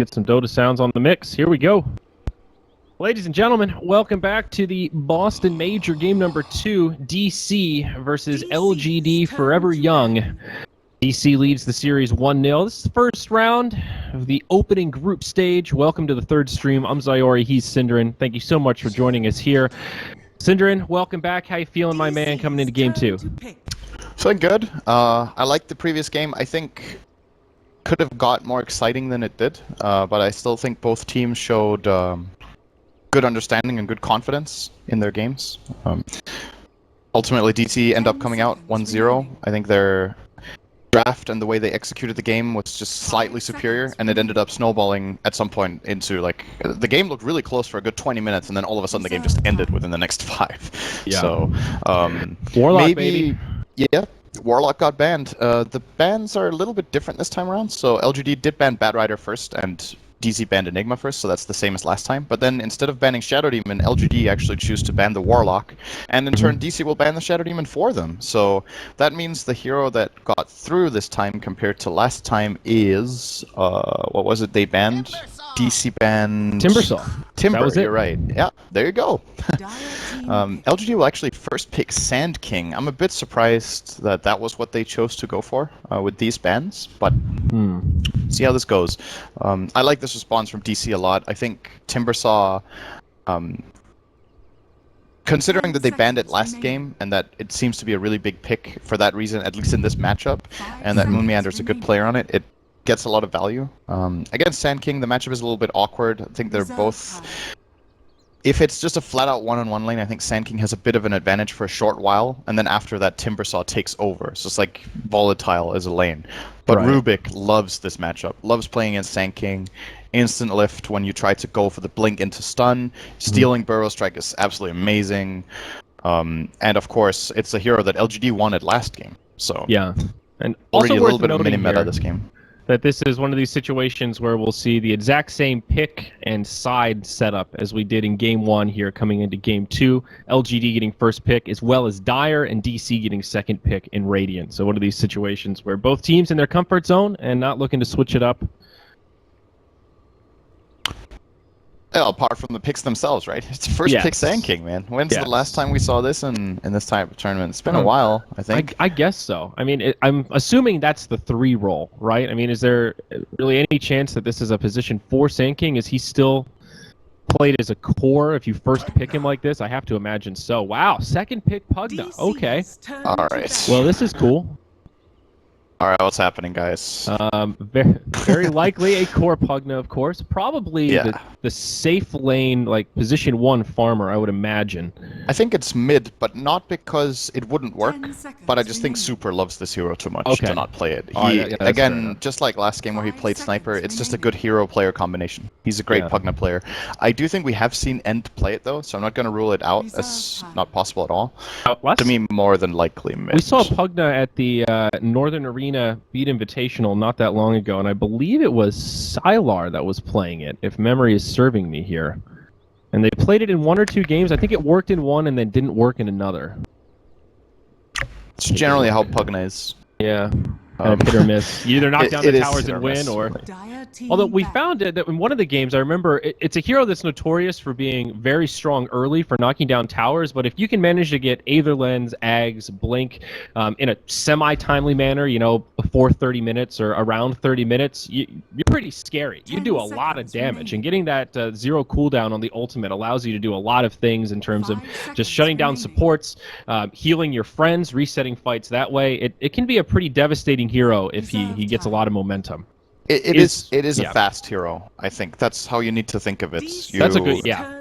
Get some Dota sounds on the mix. Here we go. Ladies and gentlemen, welcome back to the Boston Major game number 2, DC versus LGD Forever Young. DC leads the series 1-0. This is the first round of the opening group stage. Welcome to the third stream. I'm Zyori, he's Synderen. Thank you so much for joining us here. Synderen, welcome back. How you feeling, my man, coming into game 2? Feeling good. I liked the previous game. I think could have got more exciting than it did, but I still think both teams showed good understanding and good confidence in their games. Ultimately, DC end up coming out 1-0. I think their draft and the way they executed the game was just slightly superior, and it ended up snowballing at some point into, like, the game looked really close for a good 20 minutes, and then all of a sudden the game just ended within the next 5. Yeah. So, Warlock, maybe, baby. Yeah. Warlock got banned. The bans are a little bit different this time around. So LGD did ban Batrider first, and DC banned Enigma first, so that's the same as last time. But then instead of banning Shadow Demon, LGD actually choose to ban the Warlock, and in turn DC will ban the Shadow Demon for them. So that means the hero that got through this time compared to last time is what was it they banned? DC banned Timbersaw. Timber, that was it. You're right. Yeah, there you go. LGD will actually first pick Sand King. I'm a bit surprised that that was what they chose to go for with these bans, but see how this goes. I like this response from DC a lot. I think Timbersaw, considering that they banned it last game and that it seems to be a really big pick for that reason, at least in this matchup, and that Moon Meander's a good player on it, it gets a lot of value. Against Sand King, the matchup is a little bit awkward. I think they're both... If it's just a flat-out one-on-one lane, I think Sand King has a bit of an advantage for a short while, and then after that, Timbersaw takes over. So it's like volatile as a lane. But Right. Rubik loves this matchup, loves playing against Sand King. Instant lift when you try to go for the blink into stun. Stealing Burrow Strike is absolutely amazing. And of course, it's a hero that LGD wanted last game. So Yeah. And also already a worth little bit of noting mini-meta here this game. that this is one of these situations where we'll see the exact same pick and side setup as we did in game 1 here coming into game 2. LGD getting first pick as well as Dire, and DC getting second pick in Radiant. So one of these situations where both teams in their comfort zone and not looking to switch it up. Well, apart from the picks themselves, right? It's first Yes. pick Sand King, man. When's Yes. the last time we saw this in this type of tournament? It's been a while, I think. I guess so. I mean, I'm assuming that's the 3 role, right? I mean, is there really any chance that this is a position for Sand King? Is he still played as a core if you first pick him like this? I have to imagine so. Wow, second pick Pugna. Okay. All right. Well, this is cool. All right, what's happening, guys? Very likely a core Pugna, of course. Probably the safe lane, like position 1 farmer, I would imagine. I think it's mid, but not because it wouldn't work, but I just think Super loves this hero too much to not play it. Oh, He, yeah, that's fair again, enough. just like last game where he played Sniper, it's just a good hero-player combination. He's a great Pugna player. I do think we have seen End play it, though, so I'm not going to rule it out as not possible at all. To me, more than likely mid. We saw Pugna at the Northern Arena Beat Invitational not that long ago, and I believe it was Sylar that was playing it, if memory is serving me here. And they played it in 1 or 2 games. I think it worked in one and then didn't work in another. It's generally how Pugna is. Yeah. Kind of hit or miss. You either knock down the towers hit and or win, miss. or... Although we found it that in one of the games, I remember, it's a hero that's notorious for being very strong early for knocking down towers, but if you can manage to get Aether Lens, Ags, Blink in a semi-timely manner, you know, before 30 minutes or around 30 minutes, you're pretty scary. You do a lot of damage, and getting that 0 cooldown on the ultimate allows you to do a lot of things in terms of just shutting down supports, healing your friends, resetting fights that way. It can be a pretty devastating hero if he gets a lot of momentum. It is a fast hero, I think. That's how you need to think of it. That's a good, yeah.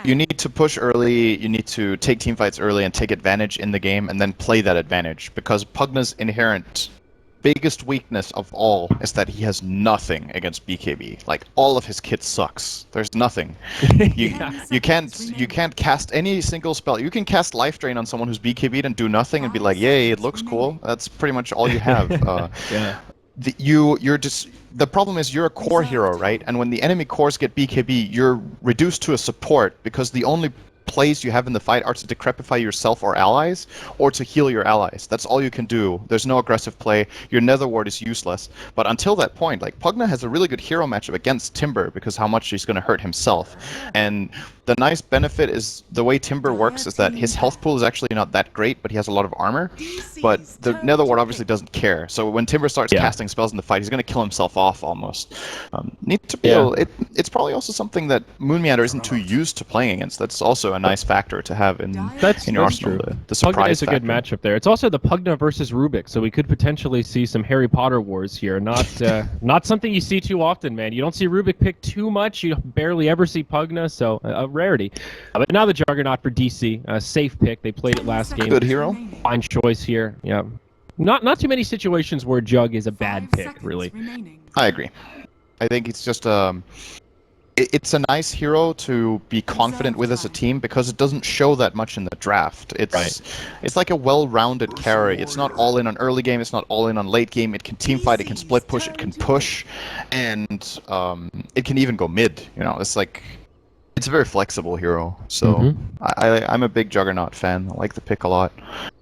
You need to push early, you need to take teamfights early and take advantage in the game and then play that advantage. Because Pugna's inherent biggest weakness of all is that he has nothing against BKB. Like, all of his kit sucks. There's nothing. You can't cast any single spell. You can cast Life Drain on someone who's BKB'd and do nothing and be like, yay, it looks cool. That's pretty much all you have. The problem is you're a core hero, right? And when the enemy cores get BKB, you're reduced to a support because the only plays you have in the fight are to decrepify yourself or allies, or to heal your allies. That's all you can do. There's no aggressive play. Your Nether Ward is useless. But until that point, like, Pugna has a really good hero matchup against Timber because how much he's going to hurt himself. And the nice benefit is the way Timber works is that his health pool is actually not that great, but he has a lot of armor. But the Nether Ward obviously doesn't care. So when Timber starts casting spells in the fight, he's going to kill himself off almost. Need to be able, it's probably also something that Moon Meander isn't too used to playing against. That's also a nice factor to have in your arsenal. The surprise Pugna is a factor. good matchup there. It's also the Pugna versus Rubik, so we could potentially see some Harry Potter wars here. Not something you see too often, man. You don't see Rubik pick too much. You barely ever see Pugna, so a rarity. But now the Juggernaut for DC, a safe pick. They played it last game. Good hero. Fine choice here. Yeah, not too many situations where Jug is a bad pick, really. I agree. I think it's just it's a nice hero to be confident with as a team because it doesn't show that much in the draft. It's like a well-rounded carry. It's not all in on early game. It's not all in on late game. It can team fight. It can split push. It can push, and it can even go mid. You know, it's a very flexible hero. So I'm a big Juggernaut fan. I like the pick a lot.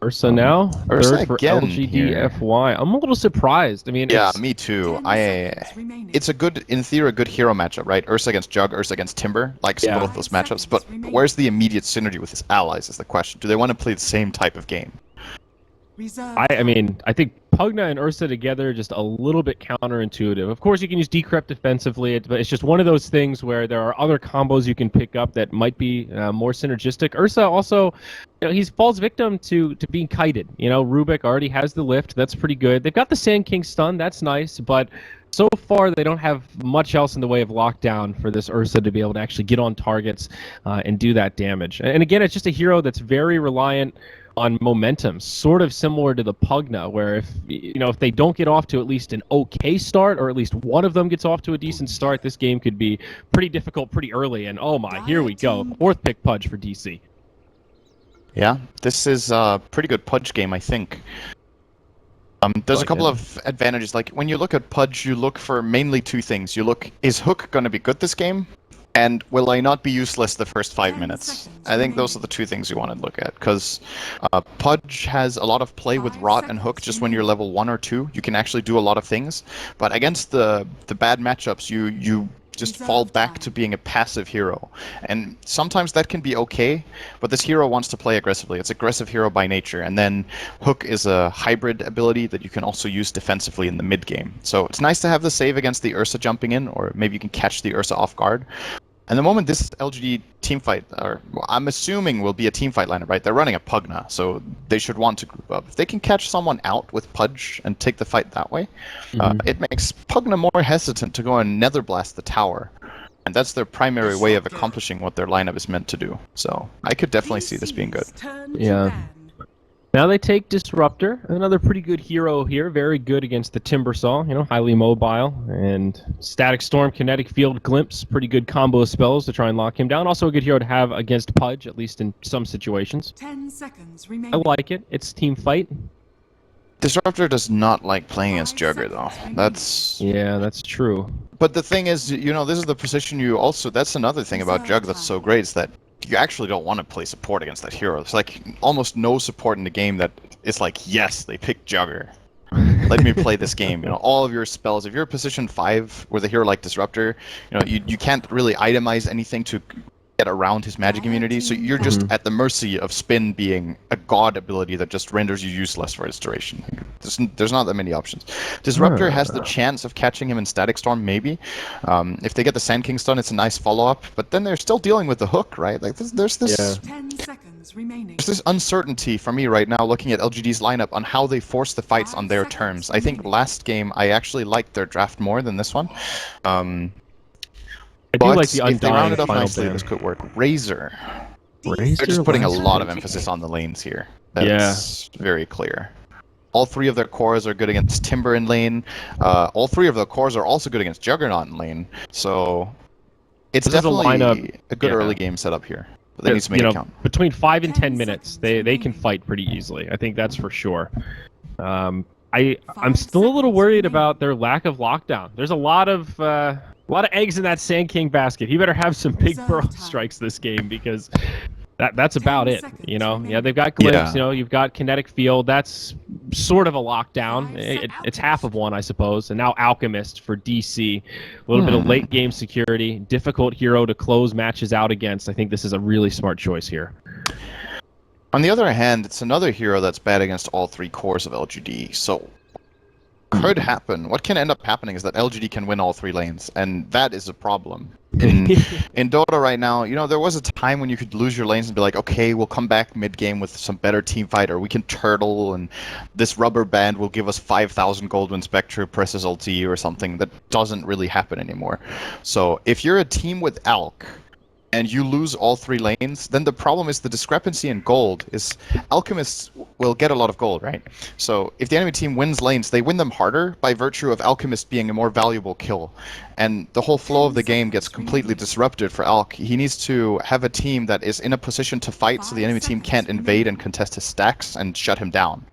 Ursa now, Ursa third for again LGD here. FY. I'm a little surprised. I mean, yeah, me too. It's a good, in theory, a good hero matchup, right? Ursa against Jug, Ursa against Timber, both of those matchups. But where's the immediate synergy with his allies is the question. Do they want to play the same type of game? I mean, I think Pugna and Ursa together are just a little bit counterintuitive. Of course, you can use Decrypt defensively, but it's just one of those things where there are other combos you can pick up that might be more synergistic. Ursa also, he falls victim to being kited. Rubik already has the lift. That's pretty good. They've got the Sand King stun. That's nice, but so far they don't have much else in the way of lockdown for this Ursa to be able to actually get on targets and do that damage. And again, it's just a hero that's very reliant on momentum, sort of similar to the Pugna, where if they don't get off to at least an okay start, or at least one of them gets off to a decent start, this game could be pretty difficult pretty early. And oh my, here we go, fourth pick Pudge for DC. Yeah, this is a pretty good Pudge game, I think. There's a couple of advantages. Like when you look at Pudge, you look for mainly two things. You look, is Hook going to be good this game? And will I not be useless the first 5 minutes? I think those are the two things you want to look at, because Pudge has a lot of play with Rot and Hook just when you're level 1 or 2. You can actually do a lot of things, but against the bad matchups, you just fall back to being a passive hero. And sometimes that can be okay, but this hero wants to play aggressively. It's aggressive hero by nature, and then Hook is a hybrid ability that you can also use defensively in the mid game. So it's nice to have the save against the Ursa jumping in, or maybe you can catch the Ursa off guard. And the moment this LGD teamfight, or I'm assuming will be a teamfight lineup, right? They're running a Pugna, so they should want to group up. If they can catch someone out with Pudge and take the fight that way, it makes Pugna more hesitant to go and Nether Blast the tower. And that's their primary way of accomplishing what their lineup is meant to do. So I could definitely see this being good. Yeah. Now they take Disruptor, another pretty good hero here, very good against the Timbersaw, highly mobile, and Static Storm, Kinetic Field, Glimpse, pretty good combo of spells to try and lock him down. Also a good hero to have against Pudge, at least in some situations. 10 seconds remaining. I like it. It's team fight. Disruptor does not like playing against Jugger, though. Yeah, that's true. But the thing is, this is the position that's another thing about Jug that's so great, is that you actually don't want to play support against that hero. There's like almost no support in the game that is like, yes, they picked Jugger. Let me play this game. All of your spells, if you're position 5 with a hero like Disruptor, you can't really itemize anything to get around his magic immunity, so you're just at the mercy of Spin being a god ability that just renders you useless for its duration. There's not that many options. Disruptor has the chance of catching him in Static Storm, maybe. If they get the Sand King stun, it's a nice follow-up, but then they're still dealing with the Hook, right? Like there's this 10 seconds remaining. There's this uncertainty for me right now looking at LGD's lineup on how they force the fights on their terms. I think last game I actually liked their draft more than this one. I do like the Undying if they round it up final nicely, ban. this could work. Razor. Razor They're just putting a last lot of week. emphasis on the lanes here. That's very clear. All 3 of their cores are good against Timber in lane. All 3 of their cores are also good against Juggernaut in lane. So it's This is a definitely lineup- a good early game setup here. But they need to make it count. Between 5 and 10 10 minutes, seconds they can remaining. fight pretty easily. I think that's for sure. I'm still a little worried about their lack of lockdown. There's a lot of eggs in that Sand King basket. He better have some big Reserve burrow time. strikes this game, because That's about 10 it, seconds you know. remaining. Yeah, they've got glyphs, Yeah. you know, you've got kinetic field. That's sort of a lockdown. 5 It's half of one, I suppose. And now Alchemist for DC. A little bit of late game security, difficult hero to close matches out against. I think this is a really smart choice here. On the other hand, it's another hero that's bad against all three cores of LGD, so could happen. What can end up happening is that LGD can win all three lanes, and that is a problem. In Dota right now, you know, there was a time when you could lose your lanes and be like, okay, we'll come back mid-game with some better team fight, or we can turtle, and this rubber band will give us 5,000 gold when Spectre presses ulti or something. That doesn't really happen anymore. So if you're a team with Alch, and you lose all three lanes, then the problem is the discrepancy in gold is Alchemists will get a lot of gold, right? So if the enemy team wins lanes, they win them harder by virtue of Alchemist being a more valuable kill. And the whole flow of the game gets completely disrupted for Alch. He needs to have a team that is in a position to fight so the enemy team can't invade and contest his stacks and shut him down.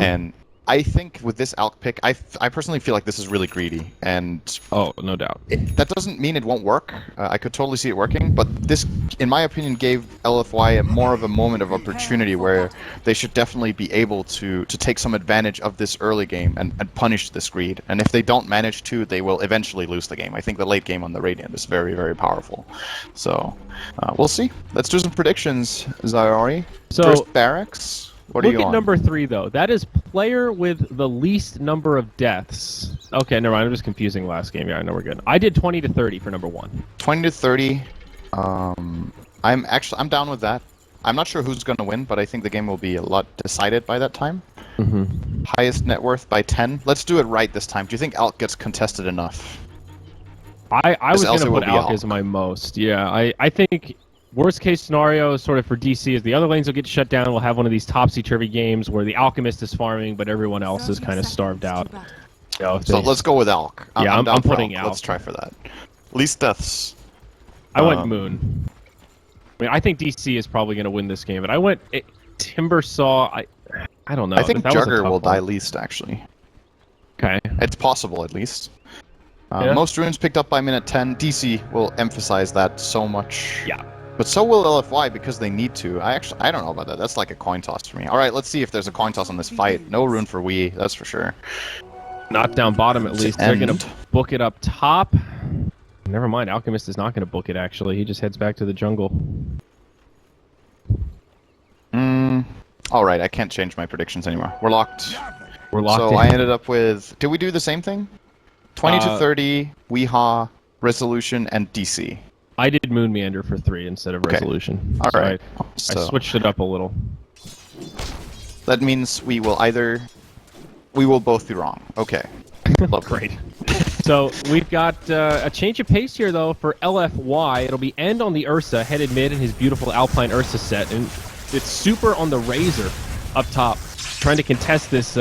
And I think with this Alch pick, I personally feel like this is really greedy, and Oh, no doubt. that doesn't mean it won't work. I could totally see it working, but this, in my opinion, gave LFY more of a moment of opportunity where they should definitely be able to take some advantage of this early game and punish this greed. And if they don't manage to, they will eventually lose the game. I think the late game on the Radiant is very, very powerful. So, we'll see. Let's do some predictions, Zayori. So, First Barracks. What are look you at on? number 3, though. That is player with the least number of deaths. Okay, never mind. I'm just confusing last game. Yeah, I know we're good. I did 20 to 30 for number 1. 20 to 30. I'm down with that. I'm not sure who's going to win, but I think the game will be a lot decided by that time. Highest net worth by 10. Let's do it right this time. Do you think Alch gets contested enough? I was going else to it will put be Alch Alch. as my most. Yeah, I think worst case scenario sort of for DC is the other lanes will get shut down. We'll have one of these topsy-turvy games where the Alchemist is farming, but everyone else is 30 kind of seconds starved to out. battle. You know, if So they- let's go with Alch. Yeah, I'm down for putting Alch. Alch. Let's try for that. Least deaths. I went Moon. I mean, I think DC is probably going to win this game, but I went Timber Saw. I don't know. I think That was a Jugger tough will die one. least, actually. Okay. It's possible, at least. Yeah. Most runes picked up by minute 10. DC will emphasize that so much. Yeah. But so will LFY because they need to. I don't know about that. That's like a coin toss for me. All right, let's see if there's a coin toss on this fight. No rune for Wii, that's for sure. Not down bottom, at least. They're going end. to book it up top. Never mind. Alchemist is not going to book it, actually. He just heads back to the jungle. All right, I can't change my predictions anymore. We're locked. We're locked So in. I ended up with... Did we do the same thing? 20 to Uh, 30, Weehaw, Resolution, and DC. I did Moon Meander for 3 instead of Okay. Resolution. All So right. I So switched it up a little. that means we will both be wrong. Okay. Great. So we've got a change of pace here, though, for LFY. It'll be End on the Ursa, headed mid in his beautiful Alpine Ursa set. And it's Super on the Razor up top, trying to contest this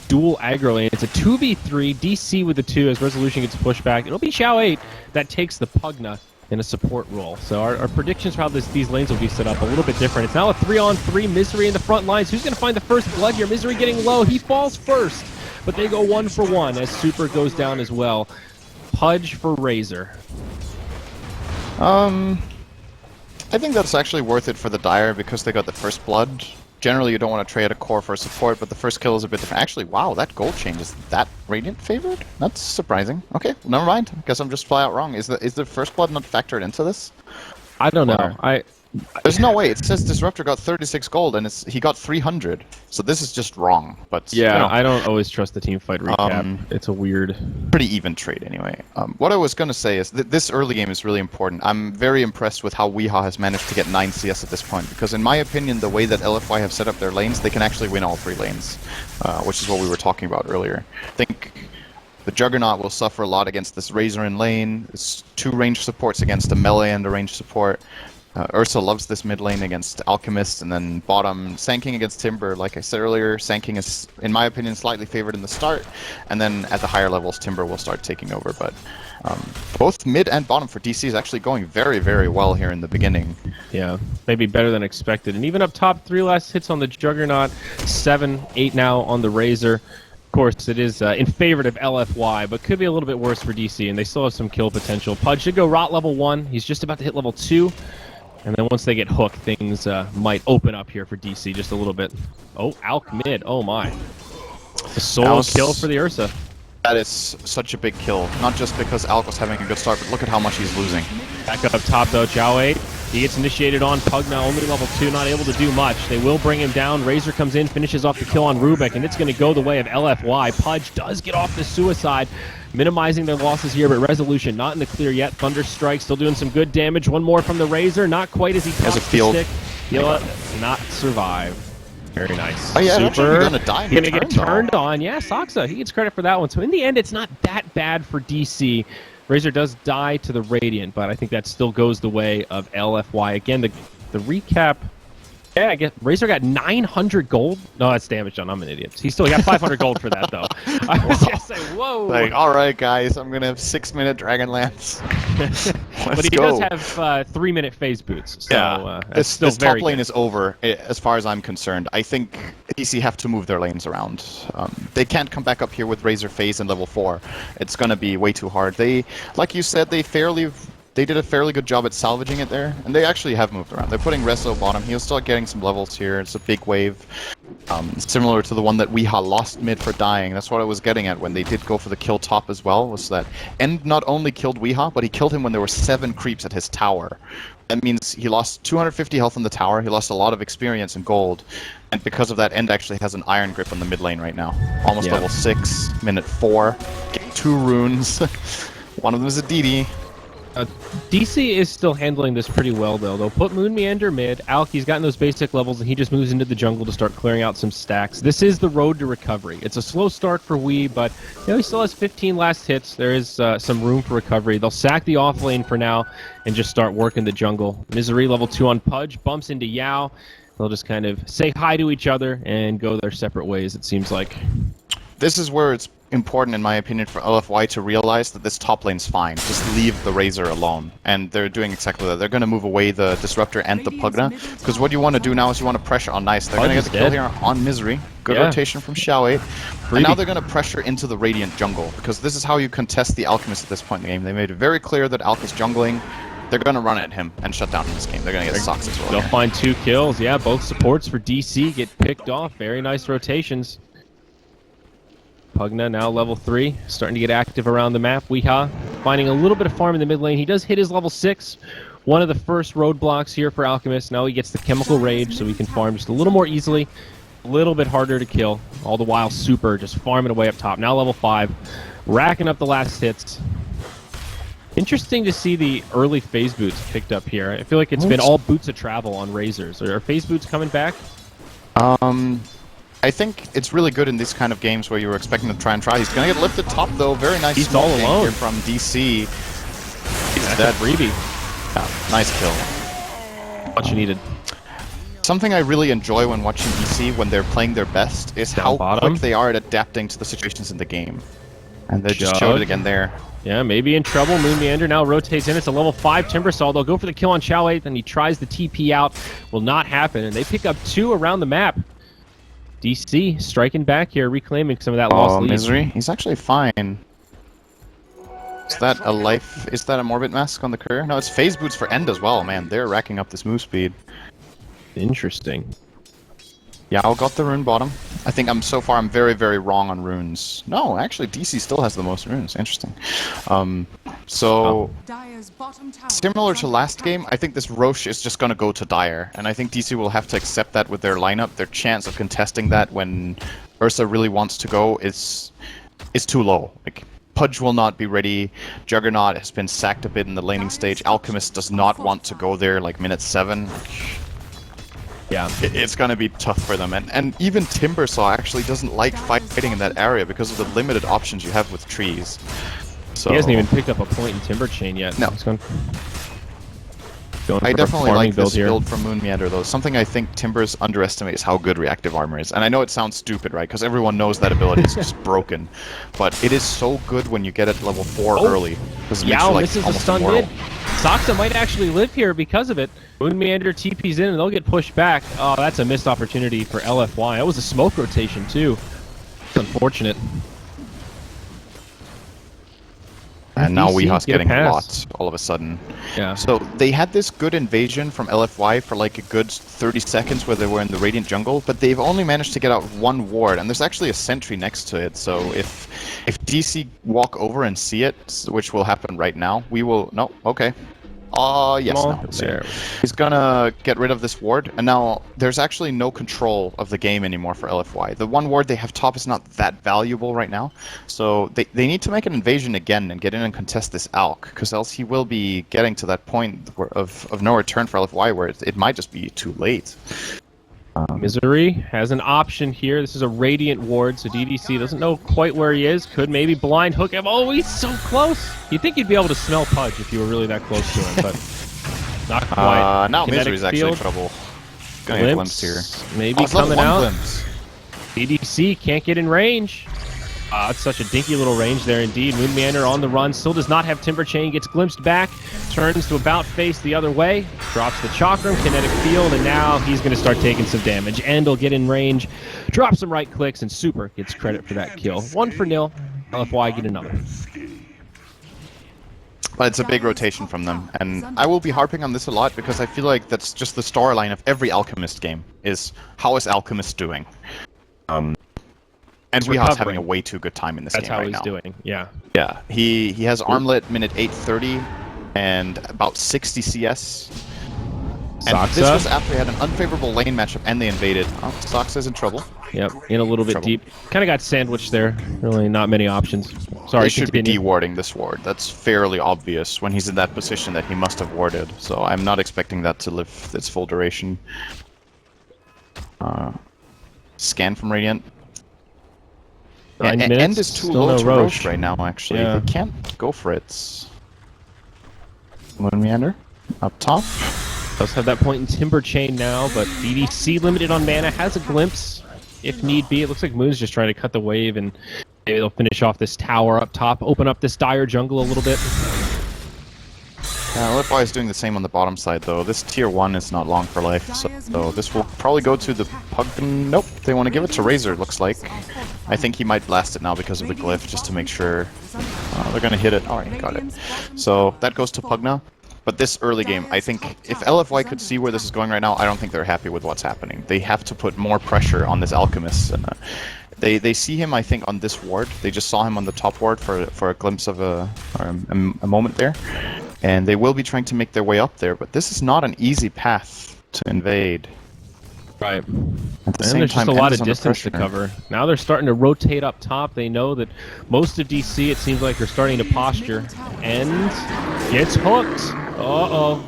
dual aggro lane. It's a 2v3, DC with the 2 as Resolution gets pushed back. It'll be Xiao 8 that takes the Pugna in a support role. So our predictions for how these lanes will be set up a little bit different. It's now a 3-on-3, Misery in the front lines. Who's going to find the first blood here? Misery getting low. He falls first, but they go 1 for 1 as Super goes down as well. Pudge for Razor. I think that's actually worth it for the Dire because they got the first blood. Generally, you don't want to trade a core for support, but the first kill is a bit different. Actually, wow, that gold change, is that Radiant favored? That's surprising. Okay, never mind. Guess I'm just flat out wrong. Is the first blood not factored into this? I don't know. Or- There's no way. It says Disruptor got 36 gold and he got 300. So this is just wrong. But Yeah, you know, I don't always trust the team fight recap. It's a weird... pretty even trade anyway. What I was going to say is that this early game is really important. I'm very impressed with how Weehaw has managed to get 9 CS at this point, because in my opinion, the way that LFY have set up their lanes, they can actually win all 3 lanes, which is what we were talking about earlier. I think the Juggernaut will suffer a lot against this Razor in lane. It's 2 ranged supports against a melee and a ranged support. Ursa loves this mid lane against Alchemist, and then bottom, Sanking against Timber. Like I said earlier, Sanking is, in my opinion, slightly favored in the start, and then at the higher levels, Timber will start taking over. But both mid and bottom for DC is actually going very, very well here in the beginning. Yeah, maybe better than expected. And even up top, 3 last hits on the Juggernaut, 7, 8 now on the Razor. Of course, it is in favor of LFY, but could be a little bit worse for DC, and they still have some kill potential. Pudge should go rot level 1. He's just about to hit level 2. And then once they get hooked, things might open up here for DC just a little bit. Oh, Alk mid. Oh my. A solo kill for the Ursa. That is such a big kill. Not just because Alk was having a good start, but look at how much he's losing. Back up top though, Chow 8. He gets initiated on Pugna, only level 2, not able to do much. They will bring him down. Razor comes in, finishes off the kill on Rubik, and it's going to go the way of LFY. Pudge does get off the suicide, minimizing their losses here, but Resolution not in the clear yet. Thunder Strike still doing some good damage. One more from the Razor, not quite as he has a pops field. the stick. He'll not survive. Very nice. Oh yeah, Super. gonna die. Gonna get turned on. Yeah, Soxa, he gets credit for that one. So in the end, it's not that bad for DC. Razor does die to the Radiant, but I think that still goes the way of LFY. Again, the recap... Yeah, I guess Razor got 900 gold. No, that's damage done. I'm an idiot. He still got 500 gold for that, though. I was going to say, whoa. Like, all right, guys, I'm going to have 6-minute Dragonlance. But he does have 3-minute phase boots, so yeah, that's still this very top lane good. is over, as far as I'm concerned. I think DC have to move their lanes around. They can't come back up here with Razor phase in level 4. It's going to be way too hard. They, like you said, they did a fairly good job at salvaging it there, and they actually have moved around. They're putting Reso bottom. He'll start getting some levels here. It's a big wave, similar to the one that Weeha lost mid for dying. That's what I was getting at when they did go for the kill top as well, was that End not only killed Weeha, but he killed him when there were 7 creeps at his tower. That means he lost 250 health on the tower, he lost a lot of experience and gold, and because of that, End actually has an iron grip on the mid lane right now. Almost level 6, minute 4, getting 2 runes. One of them is a DD. DC is still handling this pretty well, though. They'll put Moon Meander mid. Alk, he's gotten those basic levels, and he just moves into the jungle to start clearing out some stacks. This is the road to recovery. It's a slow start for Wii, but he still has 15 last hits. There is some room for recovery. They'll sack the off lane for now and just start working the jungle. Misery level 2 on Pudge, bumps into Yao. They'll just kind of say hi to each other and go their separate ways, it seems like. This is where it's important, in my opinion, for LFY to realize that this top lane's fine. Just leave the Razor alone. And they're doing exactly that. They're going to move away the Disruptor and the Pugna, because what you want to do now is you want to pressure on Nice. They're going to get the kill here on Misery. Good rotation from Xiao 8. And now they're going to pressure into the Radiant jungle, because this is how you contest the Alchemist at this point in the game. They made it very clear that Alk is jungling. They're going to run at him and shut down this game. They're going to get Sox as well. They'll find 2 kills. Yeah, both supports for DC get picked off. Very nice rotations. Pugna now level 3, starting to get active around the map. Weeha finding a little bit of farm in the mid lane. He does hit his level 6. One of the first roadblocks here for Alchemist. Now he gets the Chemical Rage, so he can farm just a little more easily. A little bit harder to kill. All the while Super just farming away up top. Now level 5, racking up the last hits. Interesting to see the early phase boots picked up here. I feel like it's been all boots of travel on Razors. Are phase boots coming back? I think it's really good in these kind of games where you were expecting to try and try. He's going to get lifted top, though. Very nice. He's all alone here from DC. He's dead. Freebie. Yeah, nice kill. What you needed. Something I really enjoy when watching DC when they're playing their best is how quick they are at adapting to the situations in the game. And they just showed it again there. Yeah, maybe in trouble. Moon Meander now rotates in. It's a level 5 Timbersaw. They'll go for the kill on Xiao 8, then he tries the TP out. Will not happen, and they pick up 2 around the map. DC striking back here, reclaiming some of that lost lead. Misery. He's actually fine. Is that a life? Is that a Morbid Mask on the career? No, it's phase boots for End as well, man. They're racking up this move speed. Interesting. Yao got the rune bottom. I think so far I'm very, very wrong on runes. No, actually DC still has the most runes. Interesting. Similar to last game, I think this Roche is just going to go to Dire, and I think DC will have to accept that with their lineup. Their chance of contesting that when Ursa really wants to go is too low. Like, Pudge will not be ready. Juggernaut has been sacked a bit in the laning stage. Alchemist does not want to go there like minute 7. Yeah, it's going to be tough for them. And even Timbersaw actually doesn't like fighting in that area because of the limited options you have with trees. So, he hasn't even picked up a point in Timber Chain yet. No. He's going I definitely like this here. build from Moon Meander, though. Something I think Timbers underestimates how good reactive armor is. And I know it sounds stupid, right? Because everyone knows that ability is just broken. But it is so good when you get it level 4 early. Yao misses the stun mid. Soxa might actually live here because of it. Moon Meander TP's in and they'll get pushed back. Oh, that's a missed opportunity for LFY. That was a smoke rotation too. It's unfortunate. And now DC, Weeha's get a getting a pass. lot all of a sudden. Yeah. So they had this good invasion from LFY for like a good 30 seconds where they were in the Radiant jungle, but they've only managed to get out one ward, and there's actually a sentry next to it. So if DC walk over and see it, which will happen right now, we will... No, okay. Yes, Come no, on. he'll see it. There. He's gonna get rid of this ward, and now there's actually no control of the game anymore for LFY. The one ward they have top is not that valuable right now, so they need to make an invasion again and get in and contest this Alk, because else he will be getting to that point of no return for LFY where it might just be too late. Misery has an option here. This is a Radiant ward, so DDC doesn't know quite where he is. Could maybe blind hook him. Oh, he's so close. You'd think you'd be able to smell Pudge if you were really that close to him, but not quite. Now Kinetic Misery's actually in field. trouble. Gonna get glimpsed here. Maybe it's level coming one out. glimpse. DDC can't get in range. It's such a dinky little range there indeed. Moonmeander on the run, still does not have Timber Chain, gets glimpsed back, turns to about face the other way, drops the Chakram, Kinetic Field, and now he's going to start taking some damage. And will get in range, drops some right clicks, and Super gets credit for that kill. 1-0, LFY get another. But it's a big rotation from them, and I will be harping on this a lot because I feel like that's just the storyline of every Alchemist game, is how is Alchemist doing? And Weeha's having a way too good time in this game right now. That's how he's doing, yeah. Yeah, he has Armlet minute 8:30 and about 60 CS. And this was after they had an unfavorable lane matchup and they invaded. Oh, Soxa's in trouble. Yep, in a little bit deep. Kind of got sandwiched there. Really not many options. Sorry, they should be de-warding this ward. That's fairly obvious when he's in that position that he must have warded. So I'm not expecting that to live its full duration. Scan from Radiant. And End is too low to Roche right now, actually. Yeah. They can't go for it. Moonmeander up top. Does have that point in Timber Chain now, but DDC limited on mana, has a glimpse if need be. It looks like Moon's just trying to cut the wave, and maybe they'll finish off this tower up top, open up this dire jungle a little bit. LFY is doing the same on the bottom side, though. This tier 1 is not long for life, so this will probably go to the Pug. Nope, they want to give it to Razor, it looks like. I think he might blast it now because of the glyph, just to make sure. They're going to hit it. Alright, got it. So that goes to Pugna. But this early game, I think if LFY could see where this is going right now, I don't think they're happy with what's happening. They have to put more pressure on this Alchemist. And they see him, I think, on this ward. They just saw him on the top ward for a glimpse of a moment there. And they will be trying to make their way up there, but this is not an easy path to invade. Right. At the and same there's time, just a lot End of is under distance to pressure. cover. Now they're starting to rotate up top. They know that most of DC, it seems like, are starting to posture. And gets hooked. Uh-oh.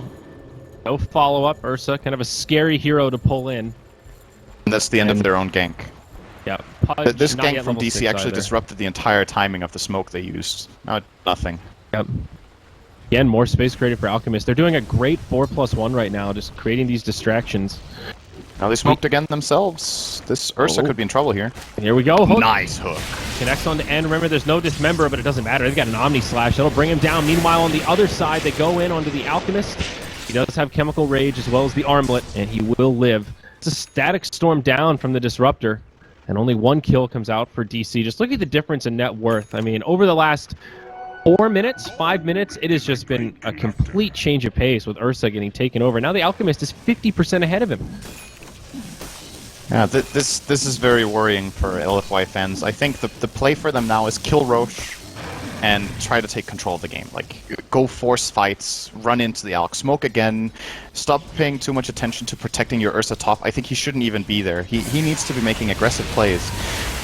No follow-up. Ursa, kind of a scary hero to pull in. And that's the end of their own gank. Yeah. Pudge, This not gank yet from level DC 6 actually either. disrupted the entire timing of the smoke they used. Now nothing. Yep. Again, more space created for Alchemist. They're doing a great 4+1 right now, just creating these distractions. Now they smoked again themselves. This Ursa could be in trouble here. Here we go. Hook. Nice hook. Connects on the end. Remember, there's no Dismember, but it doesn't matter. They've got an Omni Slash. That'll bring him down. Meanwhile, on the other side, they go in onto the Alchemist. He does have Chemical Rage as well as the Armlet, and he will live. It's a Static Storm down from the Disruptor, and only one kill comes out for DC. Just look at the difference in net worth. I mean, over the last 4 minutes, 5 minutes, it has just been a complete change of pace with Ursa getting taken over. Now the Alchemist is 50% ahead of him. Yeah, this is very worrying for LFY fans. I think the play for them now is kill Roche and try to take control of the game. Like, go force fights, run into the Alk, smoke again, stop paying too much attention to protecting your Ursa top. I think he shouldn't even be there. He needs to be making aggressive plays.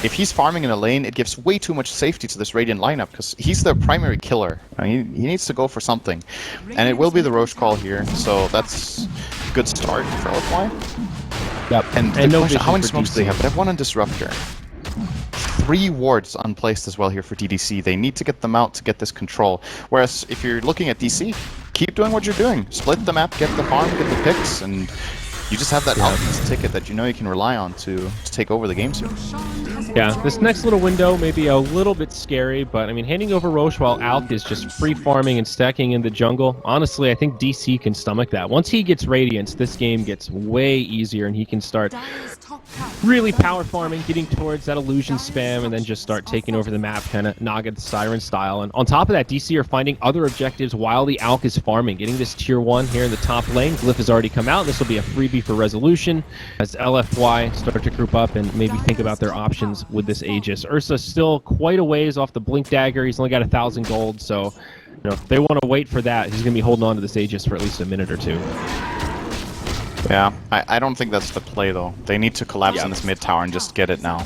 If he's farming in a lane, it gives way too much safety to this Radiant lineup, because he's their primary killer. He needs to go for something. And it will be the Roche call here, so that's a good start for LFY. Yep. And no question, vision how many for smokes do they have? They have one on Disruptor. 3 wards unplaced as well here for DDC. They need to get them out to get this control. Whereas if you're looking at DC, keep doing what you're doing. Split the map, get the farm, get the picks, and you just have that Alchemist ticket that you know you can rely on to take over the game soon. Yeah, this next little window may be a little bit scary, but I mean, handing over Roche while Alk is just free farming and stacking in the jungle. Honestly, I think DC can stomach that. Once he gets Radiance, this game gets way easier and he can start really power farming, getting towards that illusion spam, and then just start taking over the map, kind of Naga the Siren style. And on top of that, DC are finding other objectives while the Alk is farming, getting this tier 1 here in the top lane. Glyph has already come out. This will be a freebie for resolution as LFY start to group up and maybe think about their options with this Aegis. Ursa's still quite a ways off the Blink Dagger. He's only got 1,000 gold, so if they want to wait for that, he's going to be holding on to this Aegis for at least a minute or two. Yeah, I don't think that's the play though. They need to collapse in this mid tower and just get it now.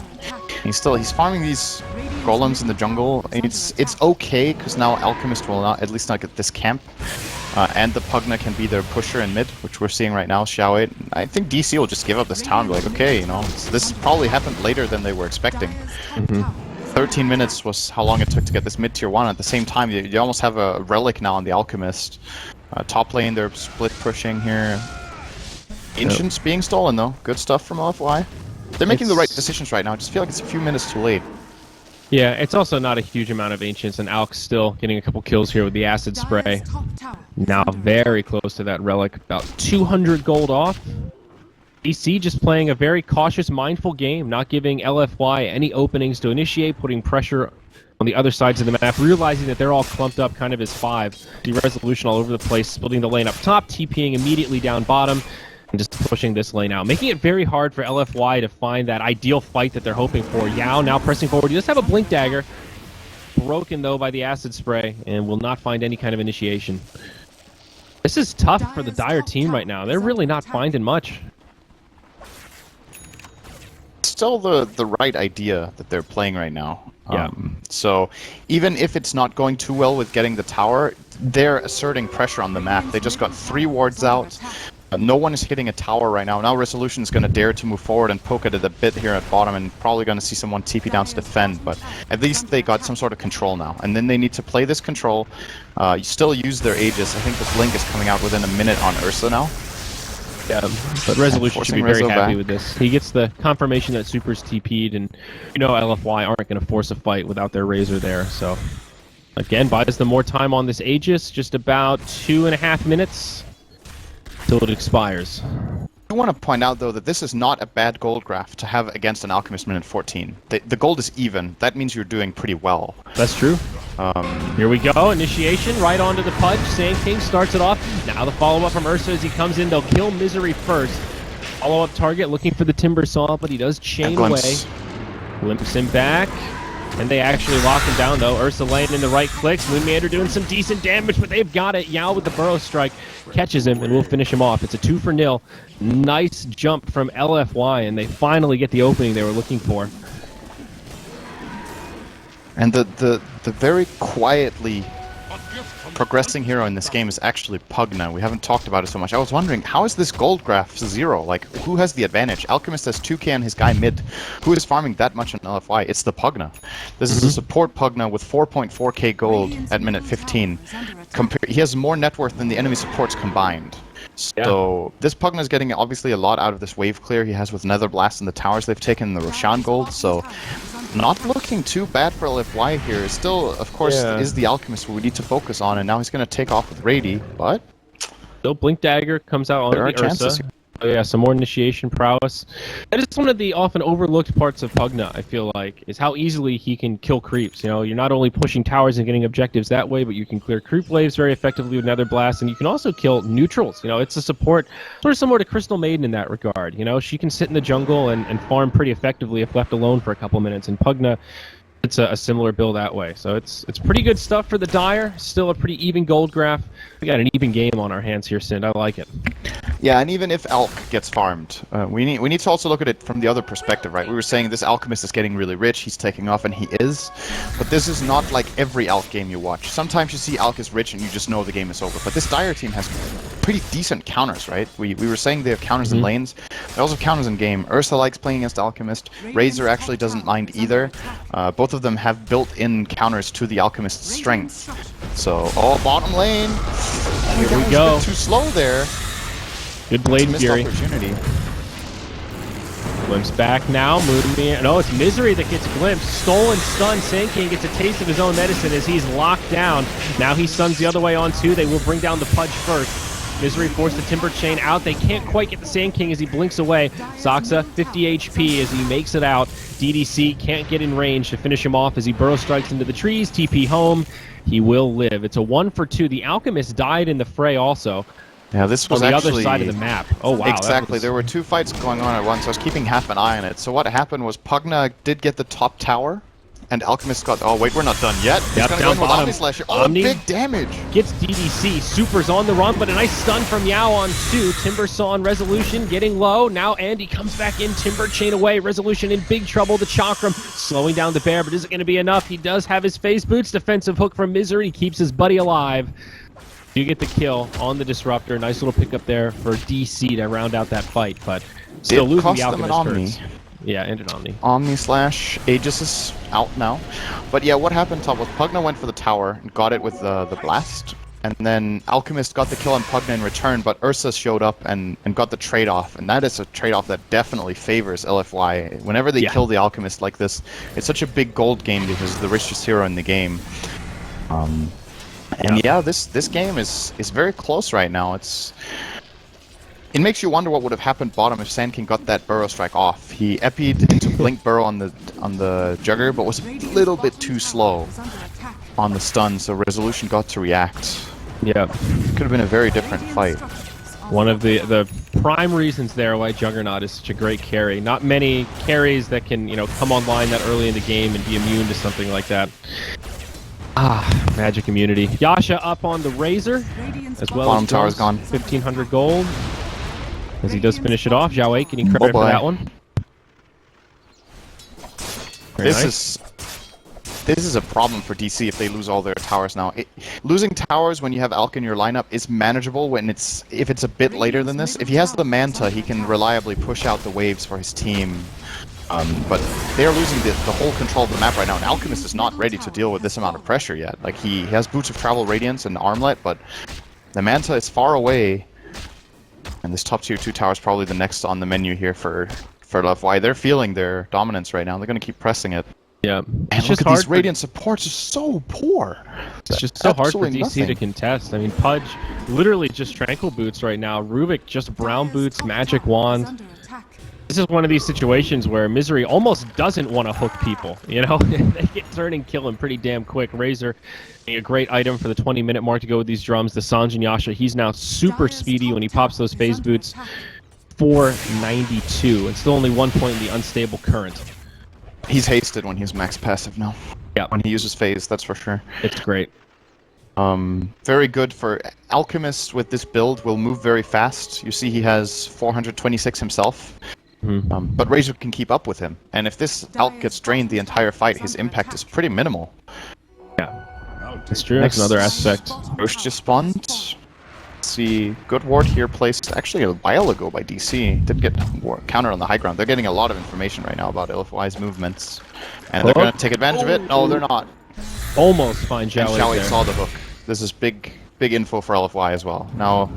He's farming these golems in the jungle. It's okay because now Alchemist will not at least not get this camp, and the Pugna can be their pusher in mid, which we're seeing right now. Xiao 8. I think DC will just give up this tower and be like, okay, this probably happened later than they were expecting. 13 minutes was how long it took to get this mid tier 1. At the same time, you almost have a relic now on the Alchemist. Top lane, they're split pushing here. Ancients being stolen though. Good stuff from LFY. They're making the right decisions right now. I just feel like it's a few minutes too late. Yeah, it's also not a huge amount of Ancients, and Alk's still getting a couple kills here with the Acid Spray. Now very close to that relic, about 200 gold off. DC just playing a very cautious, mindful game, not giving LFY any openings to initiate, putting pressure on the other sides of the map, realizing that they're all clumped up kind of as 5. The resolution all over the place, splitting the lane up top, TPing immediately down bottom, and just pushing this lane out, making it very hard for LFY to find that ideal fight that they're hoping for. Yao now pressing forward. He does have a Blink Dagger, broken though by the Acid Spray, and will not find any kind of initiation. This is tough for the Dire team right now. They're really not finding much. Still the right idea that they're playing right now. Yeah. So even if it's not going too well with getting the tower, they're asserting pressure on the map. They just got 3 wards out. No one is hitting a tower right now. Now Resolution is going to dare to move forward and poke at it a bit here at bottom, and probably going to see someone TP down to defend, but at least they got some sort of control now. And then they need to play this control, still use their Aegis. I think the Blink is coming out within a minute on Ursa now. Yeah, but Resolution should be very happy with this. He gets the confirmation that Super's TP'd, and LFY aren't going to force a fight without their Razor there, so... Again, buys them more time on this Aegis, just about 2.5 minutes till it expires. I want to point out though that this is not a bad gold graph to have against an Alchemist minute 14. The gold is even. That means you're doing pretty well. That's true. Here we go. Initiation right onto the Pudge. Sand King starts it off. Now the follow-up from Ursa as he comes in. They'll kill Misery first. Follow-up target looking for the Timber Saw, but he does chain away. Glimpse him back. And they actually lock him down, though. Ursa laying in the right clicks. Moonmeander doing some decent damage, but they've got it. Yao with the Burrow Strike catches him, and we'll finish him off. It's a 2-0. Nice jump from LFY, and they finally get the opening they were looking for. And the very quietly progressing hero in this game is actually Pugna. We haven't talked about it so much. I was wondering, how is this gold graph 0? Like, who has the advantage? Alchemist has 2k on his guy mid. Who is farming that much on LFY? It's the Pugna. This is a support Pugna with 4.4k gold at minute 15. He has more net worth than the enemy supports combined. So this Pugna is getting obviously a lot out of this wave clear he has with Nether Blast and the towers they've taken, the Roshan gold, so not looking too bad for LFY here. Still, of course, is the Alchemist who we need to focus on, and now he's going to take off with Rady, but... Still Blink Dagger comes out on the Ursa. Oh, yeah, some more initiation prowess. That is one of the often overlooked parts of Pugna, I feel like, is how easily he can kill creeps. You're not only pushing towers and getting objectives that way, but you can clear creep waves very effectively with Nether Blast, and you can also kill neutrals. It's a support sort of similar to Crystal Maiden in that regard. She can sit in the jungle and farm pretty effectively if left alone for a couple minutes, and Pugna, it's a similar build that way. So it's pretty good stuff for the Dire. Still a pretty even gold graph. We got an even game on our hands here, Sind. I like it. Yeah, and even if Alk gets farmed, we need to also look at it from the other perspective, right? We were saying this Alchemist is getting really rich, he's taking off, and he is. But this is not like every Alk game you watch. Sometimes you see Alk is rich and you just know the game is over. But this Dire team has pretty decent counters, right? We were saying they have counters in lanes. They also have counters in game. Ursa likes playing against Alchemist. Razor actually doesn't mind either. Both of them have built-in counters to the Alchemist's strength. So, bottom lane. Here we go. A bit too slow there. Good Blade Fury. Opportunity. Glimpse back now. No, it's Misery that gets glimpsed. Stolen stun. Sand King gets a taste of his own medicine as he's locked down. Now he stuns the other way on too. They will bring down the Pudge first. Misery forced the Timber Chain out. They can't quite get the Sand King as he blinks away. Saxa, 50 HP as he makes it out. DDC can't get in range to finish him off as he burrow strikes into the trees. TP home. He will live. It's a 1 for 2. The Alchemist died in the fray also. Yeah, this was on the actually other side of the map. Oh, wow. Exactly. There were 2 fights going on at once. I was keeping half an eye on it. So what happened was Pugna did get the top tower, and Alchemist got... Oh, wait, we're not done yet. He's Yep, gonna down go in with bottom. Omni Slasher. Oh, Omni big damage. Gets DDC. Super's on the run, but a nice stun from Yao on 2. Timber saw on Resolution getting low. Now Andy comes back in. Timber chain away. Resolution in big trouble. The Chakram slowing down the bear, but is it going to be enough? He does have his phase boots. Defensive hook from Misery. He keeps his buddy alive. You get the kill on the Disruptor. Nice little pickup there for DC to round out that fight, but still losing the Alchemist hurts. Yeah, and an Omni. Omni slash Aegis is out now. But yeah, what happened, Tom, was Pugna went for the tower and got it with the blast. And then Alchemist got the kill on Pugna in return, but Ursa showed up and got the trade-off. And that is a trade-off that definitely favors LFY. Whenever they kill the Alchemist like this, it's such a big gold game because it's the richest hero in the game. And yeah, this game is very close right now. It makes you wonder what would have happened bottom if Sand King got that burrow strike off. He epied into Blink Burrow on the Jugger, but was a little bit too slow on the stun, so Resolution got to react. Yeah, could have been a very different fight. One of the prime reasons there why Juggernaut is such a great carry. Not many carries that can come online that early in the game and be immune to something like that. Magic immunity. Yasha up on the Razor, as well Bottom as tower's gone. 1,500 gold. As he does finish it off. Zhao Wei getting credit for that one. This is a problem for DC if they lose all their towers now. Losing towers when you have Alk in your lineup is manageable if it's a bit later than this. If he has the Manta, he can reliably push out the waves for his team. But they are losing the whole control of the map right now, and Alchemist is not ready to deal with this amount of pressure yet. Like, he has Boots of Travel, Radiance, and Armlet, but the Manta is far away, and this top tier 2 tower is probably the next on the menu here for LFY. They're feeling their dominance right now. They're going to keep pressing it. Yeah. And look at these Radiant supports are so poor. It's just so hard for DC to contest. I mean, Pudge literally just Tranquil Boots right now. Rubik just Brown Boots, Magic Wand. This is one of these situations where Misery almost doesn't want to hook people, They get turn and kill him pretty damn quick. Razor, a great item for the 20-minute mark to go with these drums. The Sanjin Yasha, he's now super speedy when he pops those phase boots. 492, and still only 1 point in the unstable current. He's hasted when he's max passive now. Yeah. When he uses phase, that's for sure. It's great. Very good for Alchemist with this build, will move very fast. You see he has 426 himself. But Razor can keep up with him, and if this Alk gets drained the entire fight, his impact is pretty minimal. Yeah, that's true. That's another aspect. Roche just spawned. See, good ward here placed actually a while ago by DC. Didn't get counter on the high ground. They're getting a lot of information right now about LFY's movements, and they're going to take advantage of it. No, they're not. Almost find Zhao Wei there. Saw the hook. This is big info for LFY as well. Now,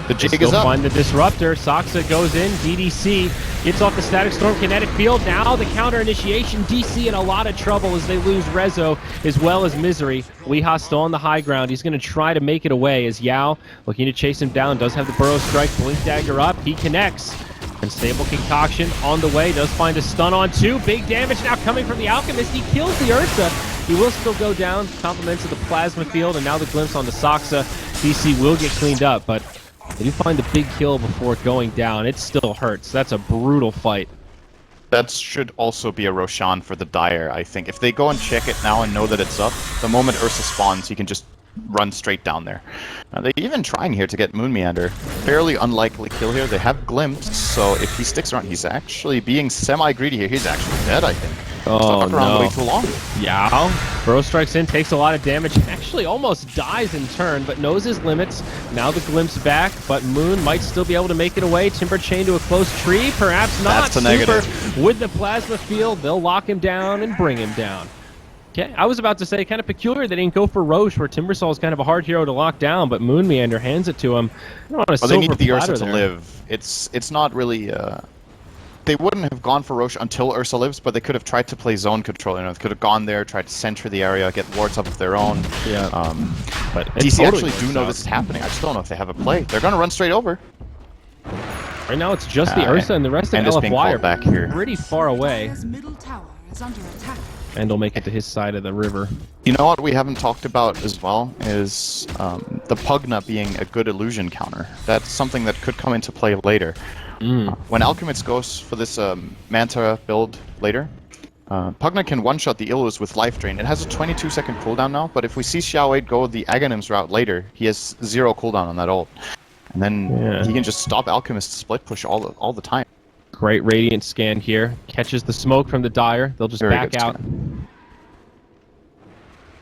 the jig is up. Find the Disruptor. Saxa goes in. DDC gets off the Static Storm kinetic field. Now the counter initiation. DC in a lot of trouble as they lose Rezo as well as Misery. Weeha still on the high ground. He's going to try to make it away as Yao looking to chase him down. Does have the Burrow Strike. Blink Dagger up. He connects. Unstable Concoction on the way. Does find a stun on 2. Big damage now coming from the Alchemist. He kills the Ursa. He will still go down. Compliments of the Plasma Field. And now the glimpse on the Saxa. DC will get cleaned up, but they do find the big kill before going down. It still hurts. That's a brutal fight. That should also be a Roshan for the Dire, I think. If they go and check it now and know that it's up, the moment Ursa spawns, he can just run straight down there. They're even trying here to get Moon Meander. Fairly unlikely kill here. They have glimpsed, so if he sticks around, he's actually being semi-greedy here. He's actually dead, I think. Oh, stuck around way too long. Yeah. Burrow strikes in, takes a lot of damage, actually almost dies in turn, but knows his limits. Now the glimpse back, but Moon might still be able to make it away. Timber chain to a close tree, perhaps not. That's a Super negative. with the Plasma Field, they'll lock him down and bring him down. Okay, I was about to say, kind of peculiar they didn't go for Roche, where Timbersaw is kind of a hard hero to lock down, but Moon Meander hands it to him. Well, they need the Ursa to live. It's not really they wouldn't have gone for Roche until Ursa lives, but they could have tried to play zone control. You know, they could have gone there, tried to center the area, get wards up of their own. Yeah. But DC totally actually do know this is happening. I just don't know if they have a play. They're going to run straight over. Right now it's just the Ursa and the rest of LFY are back here. pretty far away. Dire's middle tower is under attack. And they'll make it to his side of the river. You know what we haven't talked about as well is the Pugna being a good illusion counter. That's something that could come into play later. When Alchemist goes for this Manta build later, Pugna can one-shot the Illus with Life Drain. It has a 22-second cooldown now, but if we see Xiao 8 go the Aghanims route later, he has 0 cooldown on that ult. And then he can just stop Alchemist split push all the time. Great Radiant scan here. Catches the smoke from the Dire. They'll just back out.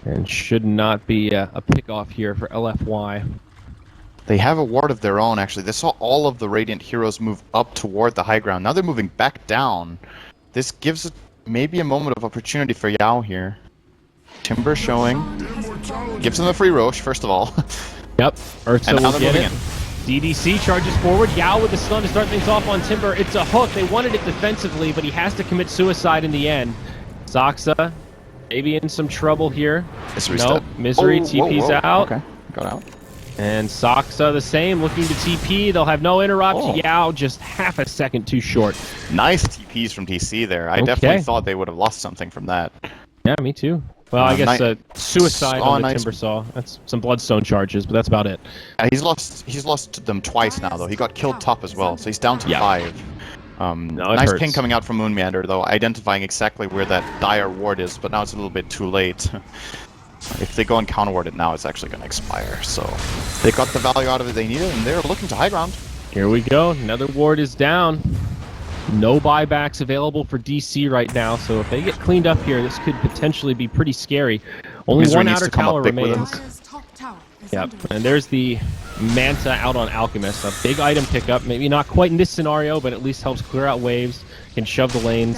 And should not be a pick-off here for LFY. They have a ward of their own, actually. They saw all of the Radiant heroes move up toward the high ground. Now they're moving back down. This gives maybe a moment of opportunity for Yao here. Timber showing. Gives them a free Roche, first of all. Yep. Ursa will get it. In. DDC charges forward. Yao with the stun to start things off on Timber. It's a hook. They wanted it defensively, but he has to commit suicide in the end. Zoxa maybe in some trouble here. Nope. Misery TP's out. Okay, got out. And Zoxa the same, looking to TP. They'll have no interrupt. Yao just half a second too short. Nice TPs from DC there. I definitely thought they would have lost something from that. Yeah, me too. Well, I guess suicide on the Timber Saw. That's some Bloodstone charges, but that's about it. He's lost them twice now, though. He got killed top as well, so he's down to 5. Nice ping coming out from Moon Meander, though, identifying exactly where that Dire ward is, but now it's a little bit too late. If they go and counter ward it now, it's actually going to expire. So they got the value out of it they needed, and they're looking to high ground. Here we go. Another ward is down. No buybacks available for DC right now, so if they get cleaned up here, this could potentially be pretty scary. Only one outer tower remains. Yep, and there's the Manta out on Alchemist. A big item pickup, maybe not quite in this scenario, but at least helps clear out waves, can shove the lanes.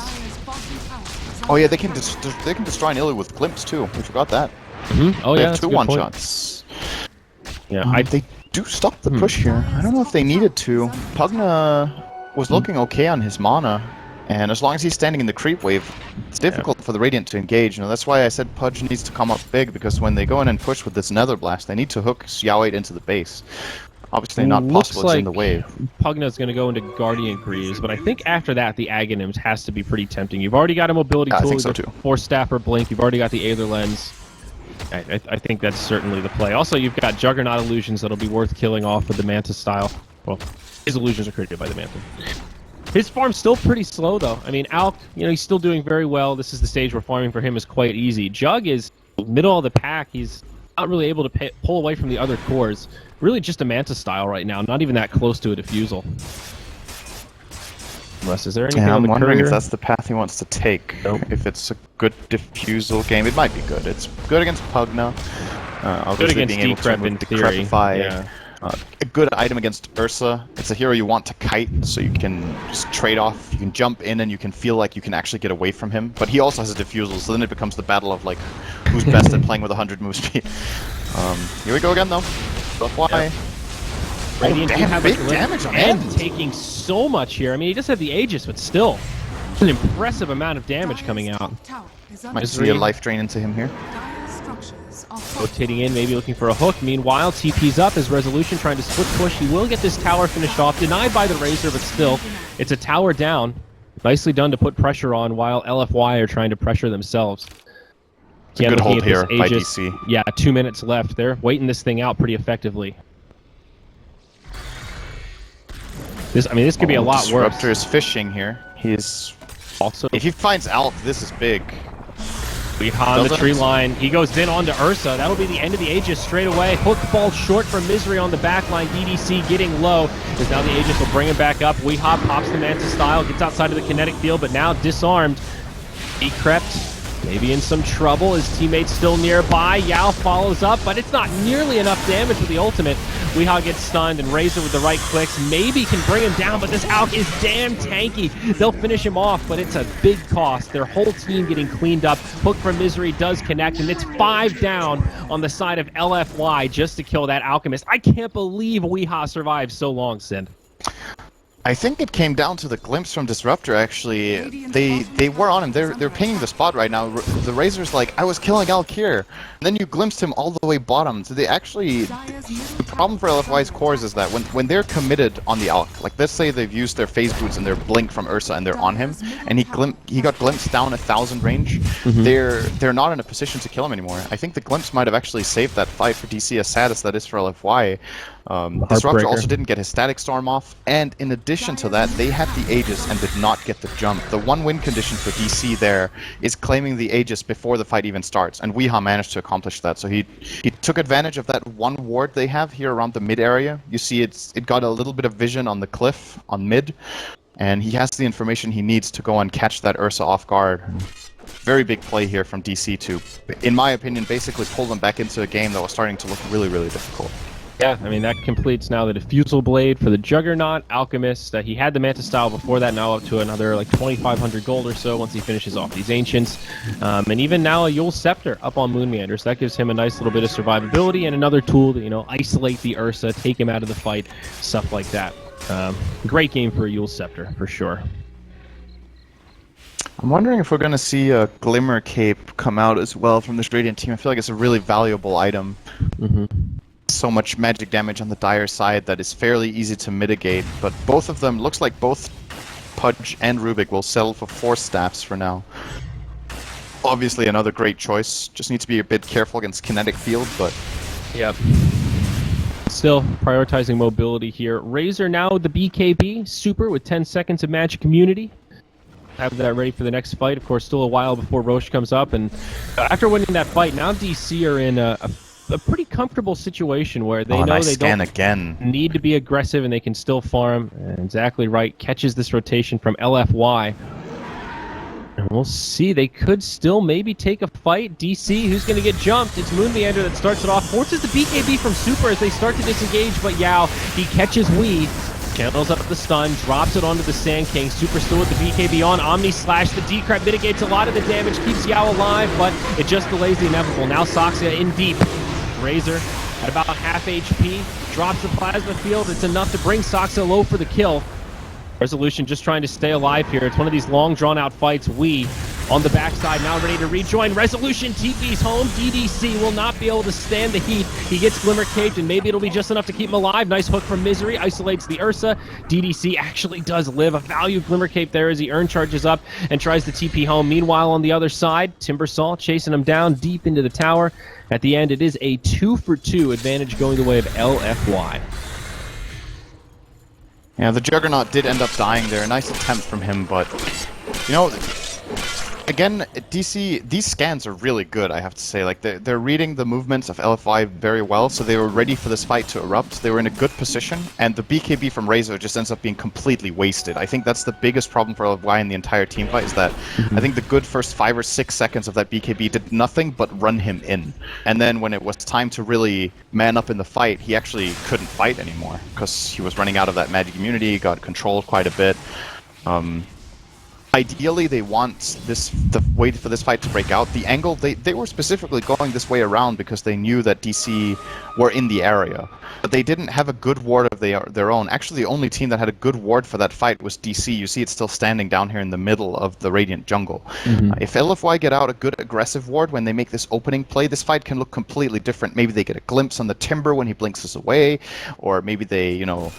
Oh yeah, they can destroy an Illy with Glimpse too. We forgot that. Oh they yeah, have 2 one-shots. Yeah, they do stop the push here. I don't know if they needed to. Pugna was looking okay on his mana, and as long as he's standing in the creep wave, it's difficult for the Radiant to engage. You know, that's why I said Pudge needs to come up big, because when they go in and push with this Nether Blast, they need to hook Xiao 8 into the base. Obviously not possible, it's in the wave. Pugna's going to go into Guardian Greaves, but I think after that, the Aghanims has to be pretty tempting. You've already got a mobility tool, I think so too. Force Staff or Blink, you've already got the Aether Lens. I think that's certainly the play. Also, you've got Juggernaut illusions that'll be worth killing off with the Manta style. Well, his illusions are created by the Manta. His farm's still pretty slow, though. I mean, Alk, he's still doing very well. This is the stage where farming for him is quite easy. Jug is middle of the pack. He's not really able to pull away from the other cores. Really just a Manta style right now, not even that close to a Diffusal. Russ, is there anything on the I'm wondering courier? if that's the path he wants to take. Nope. If it's a good Diffusal game, it might be good. It's good against Pugna. Obviously against being able to Decrep in theory. Decrepify. Yeah. A good item against Ursa. It's a hero you want to kite, so you can just trade off. You can jump in and you can feel like you can actually get away from him. But he also has a Diffusal, so then it becomes the battle of like who's best at playing with 100 move speed. Here we go again, though. Why? Radiant do have big a damage on and him. taking so much here. I mean, he just had the Aegis, but still, an impressive amount of damage coming out. Might see a life drain into him here. Rotating in, maybe looking for a hook. Meanwhile, TP's up. His Resolution trying to split push. He will get this tower finished off. Denied by the Razor, but still, it's a tower down. Nicely done to put pressure on while LFY are trying to pressure themselves. It's a good hold here by DC. Yeah, 2 minutes left. They're waiting this thing out pretty effectively. This could be a lot worse. Disruptor is fishing here. He's also, if he finds Alk, this is big. Weeha on the tree line. He goes in onto Ursa. That'll be the end of the Aegis straight away. Hook falls short from Misery on the back line. DDC getting low. Because now the Aegis will bring him back up. Weeha pops the Manta style. Gets outside of the kinetic field, but now disarmed. He crept. Maybe in some trouble. His teammate's still nearby. Yao follows up, but it's not nearly enough damage with the ultimate. Weeha gets stunned, and Razor with the right clicks maybe can bring him down, but this Alk is damn tanky. They'll finish him off, but it's a big cost. Their whole team getting cleaned up. Hook from Misery does connect, and it's 5 down on the side of LFY just to kill that Alchemist. I can't believe Weeha survived so long, Sid. I think it came down to the glimpse from Disruptor, actually. They were on him. They're pinging the spot right now. The Razor's like, I was killing Alkir. And then you glimpsed him all the way bottom. So they actually... The problem for LFY's cores is that when they're committed on the Alk, like let's say they've used their phase boots and their blink from Ursa and they're on him, and he got glimpsed down 1,000 range, they're not in a position to kill him anymore. I think the glimpse might have actually saved that fight for DC, as sad as that is for LFY. Disruptor also didn't get his Static Storm off, and in addition to that, they had the Aegis and did not get the jump. The one win condition for DC there is claiming the Aegis before the fight even starts, and Weeha managed to accomplish that. So he took advantage of that one ward they have here around the mid area. You see it got a little bit of vision on the cliff on mid, and he has the information he needs to go and catch that Ursa off guard. Very big play here from DC to, in my opinion, basically pull them back into a game that was starting to look really, really difficult. Yeah, I mean, that completes now the Diffusal Blade for the Juggernaut. Alchemist, he had the Manta Style before that, now up to another like 2,500 gold or so once he finishes off these Ancients. And even now a Yule Scepter up on Moon Meander, so that gives him a nice little bit of survivability and another tool to, you know, isolate the Ursa, take him out of the fight, stuff like that. Great game for a Yule Scepter, for sure. I'm wondering if we're going to see a Glimmer Cape come out as well from this Radiant team. I feel like it's a really valuable item. So much magic damage on the Dire side that is fairly easy to mitigate, but both of them, looks like both Pudge and Rubik will settle for 4 staffs for now. Obviously another great choice, just need to be a bit careful against Kinetic Field, but... Yep. Still prioritizing mobility here. Razor now with the BKB, super with 10 seconds of Magic Immunity. Have that ready for the next fight. Of course, still a while before Roche comes up, and after winning that fight, now DC are in a pretty comfortable situation where they know they don't need to be aggressive and they can still farm. And exactly right, catches this rotation from LFY. And we'll see, they could still maybe take a fight. DC, who's going to get jumped? It's Moon Meander that starts it off. Forces the BKB from Super as they start to disengage, but Yao, he catches Wii. Channels up the stun, drops it onto the Sand King. Super still with the BKB on. Omni Slash, the D-Crab mitigates a lot of the damage, keeps Yao alive, but it just delays the inevitable. Now Soxia in deep. Razor at about half HP, drops the Plasma Field. It's enough to bring Soxia low for the kill. Resolution just trying to stay alive here. It's one of these long drawn-out fights. We on the backside now ready to rejoin. Resolution TP's home. DDC will not be able to stand the heat. He gets Glimmer Caged, and maybe it'll be just enough to keep him alive. Nice hook from Misery. Isolates the Ursa. DDC actually does live. A value Glimmer Cape there as he Urn charges up and tries to TP home. Meanwhile, on the other side, Timbersaw chasing him down deep into the tower. At the end, it is a 2-for-2 advantage going the way of LFY. Yeah, the Juggernaut did end up dying there. A nice attempt from him, but, you know, again, DC, these scans are really good, I have to say. Like, they're reading the movements of LFI very well, so they were ready for this fight to erupt. They were in a good position, and the BKB from Razor just ends up being completely wasted. I think that's the biggest problem for LFI in the entire team fight, is that I think the good first 5 or 6 seconds of that BKB did nothing but run him in. And then when it was time to really man up in the fight, he actually couldn't fight anymore, because he was running out of that magic immunity, got controlled quite a bit. Ideally, they want the way for this fight to break out. The angle, they were specifically going this way around because they knew that DC were in the area. But they didn't have a good ward of their own. Actually, the only team that had a good ward for that fight was DC. You see it's still standing down here in the middle of the Radiant jungle. If LFY get out a good aggressive ward when they make this opening play, this fight can look completely different. Maybe they get a glimpse on the Timber when he blinks us away, or maybe they, you know,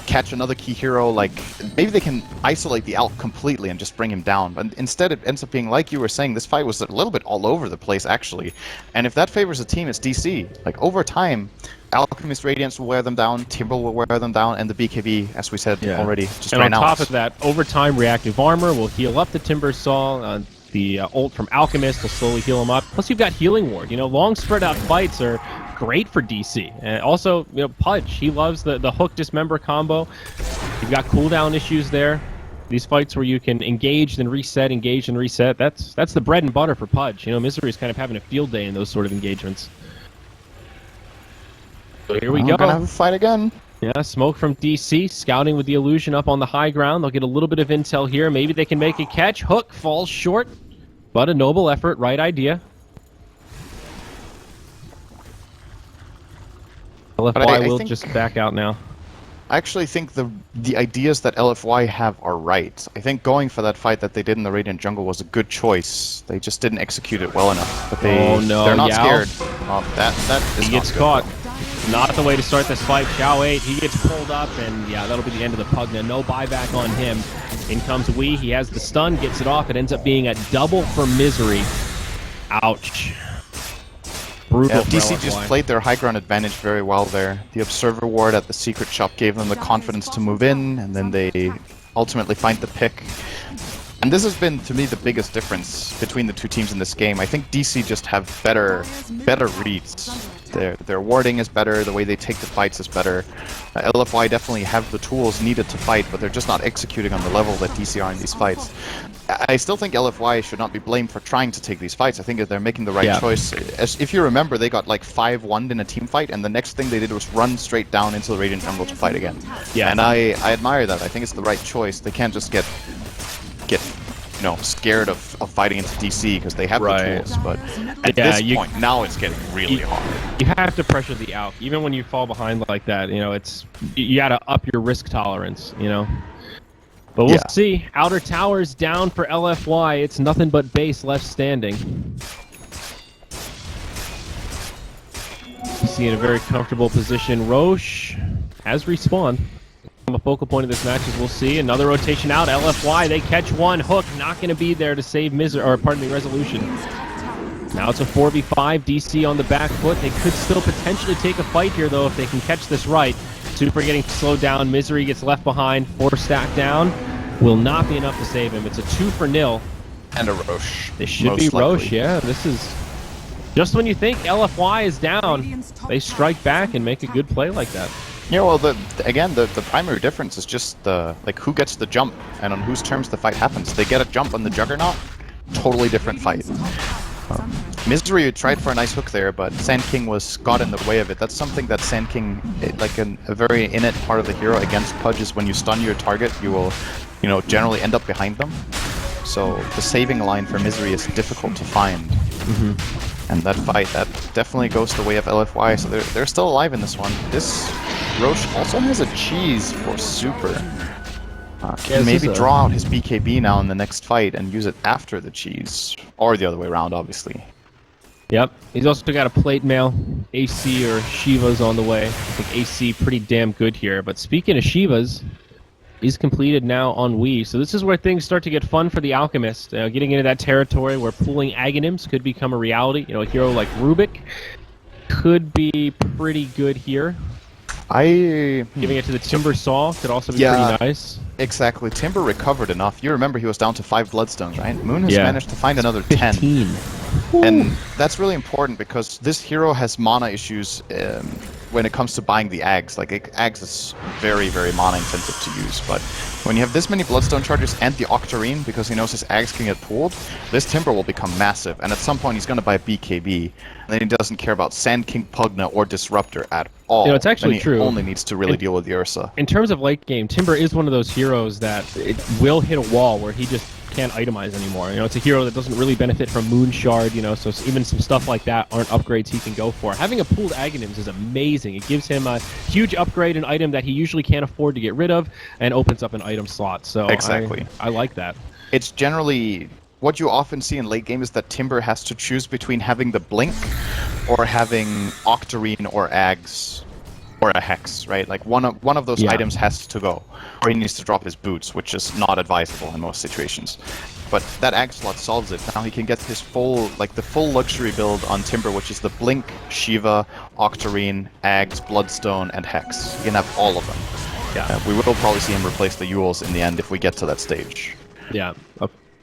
catch another key hero, like maybe they can isolate the Alp completely and just bring him down. But instead it ends up being, like you were saying, this fight was a little bit all over the place actually. And if that favors a team, it's DC. Like over time, Alchemist Radiance will wear them down, Timber will wear them down, and the BKB, as we said already, just and ran out. On top of that, over time reactive armor will heal up the Timbersaw. The ult from Alchemist will slowly heal him up. Plus you've got Healing Ward. You know, long spread out fights are great for DC. And also, you know, Pudge, he loves the hook dismember combo. You've got cooldown issues there. These fights where you can engage then reset, engage and reset, that's the bread and butter for Pudge. You know, Misery is kind of having a field day in those sort of engagements. So here we go. We're gonna have a fight again. Yeah, smoke from DC, scouting with the illusion up on the high ground. They'll get a little bit of intel here. Maybe they can make a catch. Hook falls short, but a noble effort, right idea. LFY will just back out now. I actually think the ideas that LFY have are right. I think going for that fight that they did in the Radiant Jungle was a good choice. They just didn't execute it well enough. But they're not scared. That is he gets caught. Not the way to start this fight. Xiao 8, he gets pulled up, and yeah, that'll be the end of the Pugna. No buyback on him. In comes Wee. He has the stun, gets it off. It ends up being a double for Misery. Ouch. Brutal. Yeah, DC just played their high ground advantage very well there. The Observer Ward at the Secret Shop gave them the confidence to move in, and then they ultimately find the pick. And this has been, to me, the biggest difference between the two teams in this game. I think DC just have better reads. Their warding is better, the way they take the fights is better. LFY definitely have the tools needed to fight, but they're just not executing on the level that DC are in these fights. I still think LFY should not be blamed for trying to take these fights. I think that they're making the right choice. If you remember, they got like 5-1 in a team fight, and the next thing they did was run straight down into the Radiant Jungle to fight again. Yeah, and I admire that. I think it's the right choice. They can't just get scared of fighting into DC because they have the tools. But at this point, now it's getting really hard. You have to pressure the Alch. Even when you fall behind like that, you gotta up your risk tolerance, But we'll see. Outer Towers down for LFY. It's nothing but base left standing. You see in a very comfortable position. Roche has respawned. A focal point of this match, as we'll see. Another rotation out. LFY, they catch one. Hook not going to be there to save Resolution. Now it's a 4v5. DC on the back foot. They could still potentially take a fight here, though, if they can catch this right. Super getting slowed down. Misery gets left behind. 4 stack down. Will not be enough to save him. It's a 2-0. And a Roche. This should be Roche, yeah. This is just when you think LFY is down, they strike back and make a good play like that. Yeah, well, the primary difference is just who gets the jump and on whose terms the fight happens. They get a jump on the Juggernaut, totally different fight. Misery tried for a nice hook there, but Sand King got in the way of it. That's something that Sand King, a very innate part of the hero against Pudge is when you stun your target, you will, generally end up behind them. So the saving line for Misery is difficult to find. And that fight, that definitely goes the way of LFY, so they're still alive in this one. This Roche also has a cheese for Super. Can maybe draw out his BKB now in the next fight and use it after the cheese. Or the other way around, obviously. Yep. He's also got a plate mail. AC or Shiva's on the way. I think AC pretty damn good here. But speaking of Shiva's, he's completed now on Wii. So this is where things start to get fun for the Alchemist. Getting into that territory where pooling Aghanims could become a reality. A hero like Rubik could be pretty good here. Giving it to the Timber Saw could also be pretty nice. Exactly. Timber recovered enough. You remember he was down to 5 Bloodstones, right? Moon has managed to find another 10. And that's really important because this hero has mana issues when it comes to buying the Aghs. Aghs is very, very mana intensive to use, but when you have this many Bloodstone charges and the Octarine, because he knows his Aghs can get pulled, this Timber will become massive, and at some point he's going to buy BKB, and then he doesn't care about Sand King, Pugna, or Disruptor at all. It's actually true. He only needs to really deal with the Ursa. In terms of late game, Timber is one of those heroes that it will hit a wall where he just can't itemize anymore. It's a hero that doesn't really benefit from Moon Shard, so even some stuff like that aren't upgrades he can go for. Having a pooled Aghanims is amazing. It gives him a huge upgrade, an item that he usually can't afford to get rid of, and opens up an item slot. So exactly. I like that. It's generally what you often see in late game is that Timber has to choose between having the Blink or having Octarine or Aghs or a Hex, right? One of those items has to go, or he needs to drop his boots, which is not advisable in most situations. But that Agh slot solves it. Now he can get his full luxury build on Timber, which is the Blink, Shiva, Octarine, Aghs, Bloodstone, and Hex. He can have all of them. Yeah, we will probably see him replace the Yules in the end if we get to that stage. Yeah,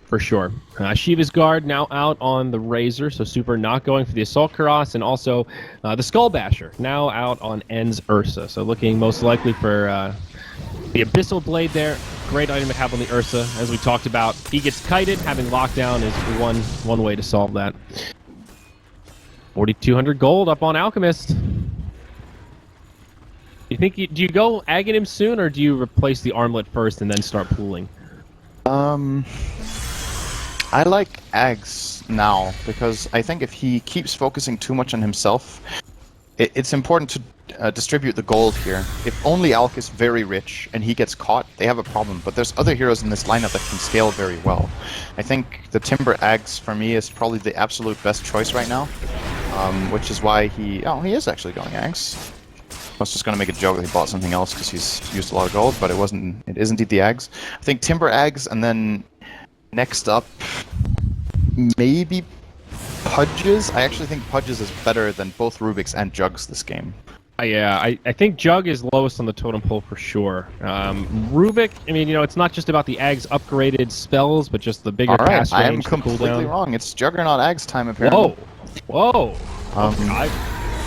for sure. Shiva's Guard now out on the Razor, so Super not going for the Assault Cuirass, and also the Skull Basher now out on En's Ursa. So looking most likely for the Abyssal Blade there. Great item to have on the Ursa, as we talked about. He gets kited. Having lockdown is one way to solve that. 4,200 gold up on Alchemist. Do you go Aghanim soon, or do you replace the Armlet first and then start pooling? I like Aghs now, because I think if he keeps focusing too much on himself, it's important distribute the gold here. If only Alk is very rich and he gets caught, they have a problem. But there's other heroes in this lineup that can scale very well. I think the Timber Axe for me is probably the absolute best choice right now, which is why he is actually going Axe. I was just gonna make a joke that he bought something else because he's used a lot of gold, but it wasn't. It is indeed the Axe. I think Timber Axe, and then next up, maybe Pudges. I actually think Pudges is better than both Rubik's and Jugs this game. Yeah, I think Jug is lowest on the totem pole for sure. Rubik, I mean, you know, it's not just about the Ag's upgraded spells, but just the bigger cast range. I am completely wrong. It's Juggernaut Ag's time apparently. Whoa!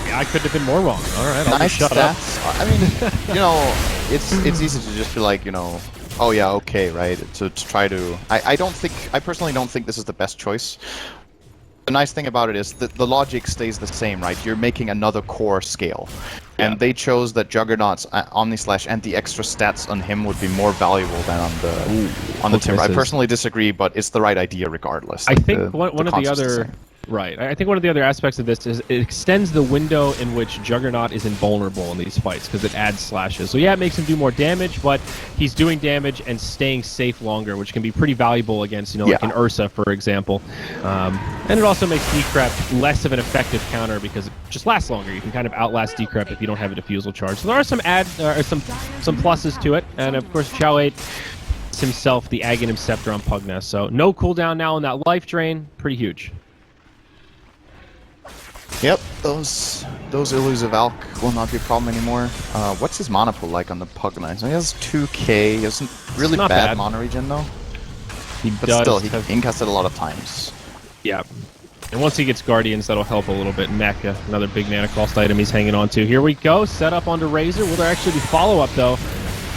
I could have been more wrong. All right, I'll nice shut stats. up. I mean, you know, it's easy to just be like, you know, oh yeah, okay, right? To try to. I personally don't think this is the best choice. The nice thing about it is that the logic stays the same, right? You're making another core scale. And they chose that Juggernaut's Omni-Slash and the extra stats on him would be more valuable than on the Timber. I personally disagree, but it's the right idea regardless. I think one of the other... Right. I think one of the other aspects of this is it extends the window in which Juggernaut is invulnerable in these fights because it adds slashes. So yeah, it makes him do more damage, but he's doing damage and staying safe longer, which can be pretty valuable against, you know, like an Ursa, for example. And it also makes Decrep less of an effective counter because it just lasts longer. You can kind of outlast Decrep if you don't have a defusal charge. So there are some some pluses to it, and of course Chow 8 himself the Aghanim Scepter on Pugna. So no cooldown now on that life drain, pretty huge. Yep, those Elusive Alk will not be a problem anymore. What's his mana pool like on the Pugna? So he has 2k. He has really bad mana regen though. But still, he incasted a lot of times. Yeah. And once he gets Guardians, that'll help a little bit. Mech, another big mana cost item he's hanging on to. Here we go, set up onto Razor. Will there actually be follow-up though?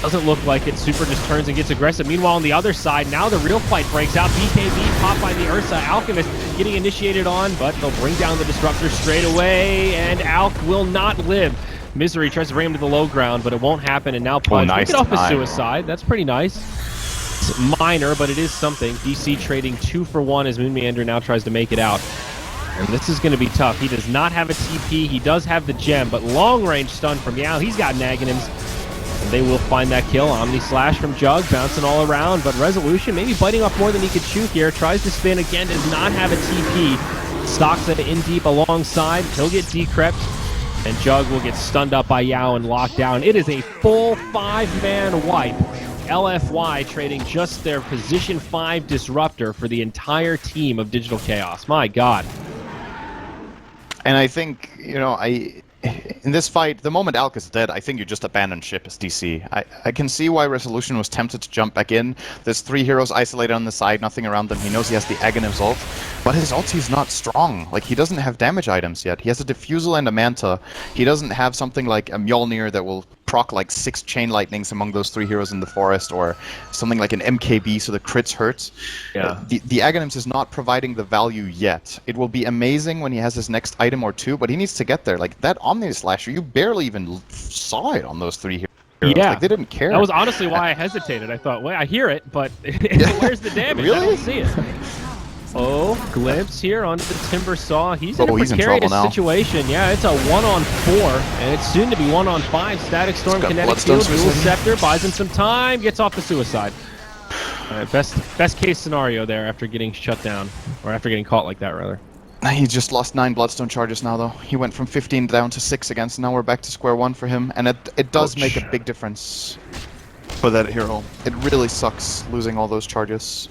Doesn't look like it. Super just turns and gets aggressive. Meanwhile, on the other side, now the real fight breaks out. BKB popped by the Ursa. Alchemist getting initiated on, but they'll bring down the Disruptor straight away, and Alk will not live. Misery tries to bring him to the low ground, but it won't happen, and now Pudge will get off a suicide. That's pretty nice. It's minor, but it is something. DC trading 2 for 1 as Moon Meander now tries to make it out. And this is going to be tough. He does not have a TP. He does have the gem, but long-range stun from Yao. He's got Naganims. And they will find that kill. Omni-Slash from Jug, bouncing all around, but Resolution maybe biting off more than he could chew here. Tries to spin again, does not have a TP. Stocks it in deep alongside. He'll get decrept, and Jug will get stunned up by Yao and locked down. It is a full 5-man wipe. LFY trading just their position 5 disruptor for the entire team of Digital Chaos. My God. And I think, you know, in this fight, the moment Alk is dead, I think you just abandon ship as DC. I can see why Resolution was tempted to jump back in. There's 3 heroes isolated on the side, nothing around them. He knows he has the Aghanim's ult, but his ulti is not strong. Like, he doesn't have damage items yet. He has a Diffusal and a Manta. He doesn't have something like a Mjolnir that will proc like 6 Chain Lightnings among those 3 heroes in the forest, or something like an MKB so the crits hurt. Yeah. The Aghanims is not providing the value yet. It will be amazing when he has his next item or 2, but he needs to get there. Like, that Omni-Slasher, you barely even saw it on those 3 heroes. Yeah. Like, they didn't care. That was honestly why I hesitated. I thought, well, I hear it, but where's the damage? Really? I don't see it. Oh, glimpse here onto the Timber Saw. He's in a he's in precarious trouble now. situation. Yeah, it's a 1-on-4, and it's soon to be 1-on-5. Static Storm, Kinetic Bloodstone Field, Dual Scepter, buys him some time, gets off the suicide. Best case scenario there after getting shut down, or after getting caught like that, rather. He just lost 9 Bloodstone charges now, though. He went from 15 down to 6 against, and now we're back to square 1 for him, and it does make a big difference for that hero. It really sucks losing all those charges.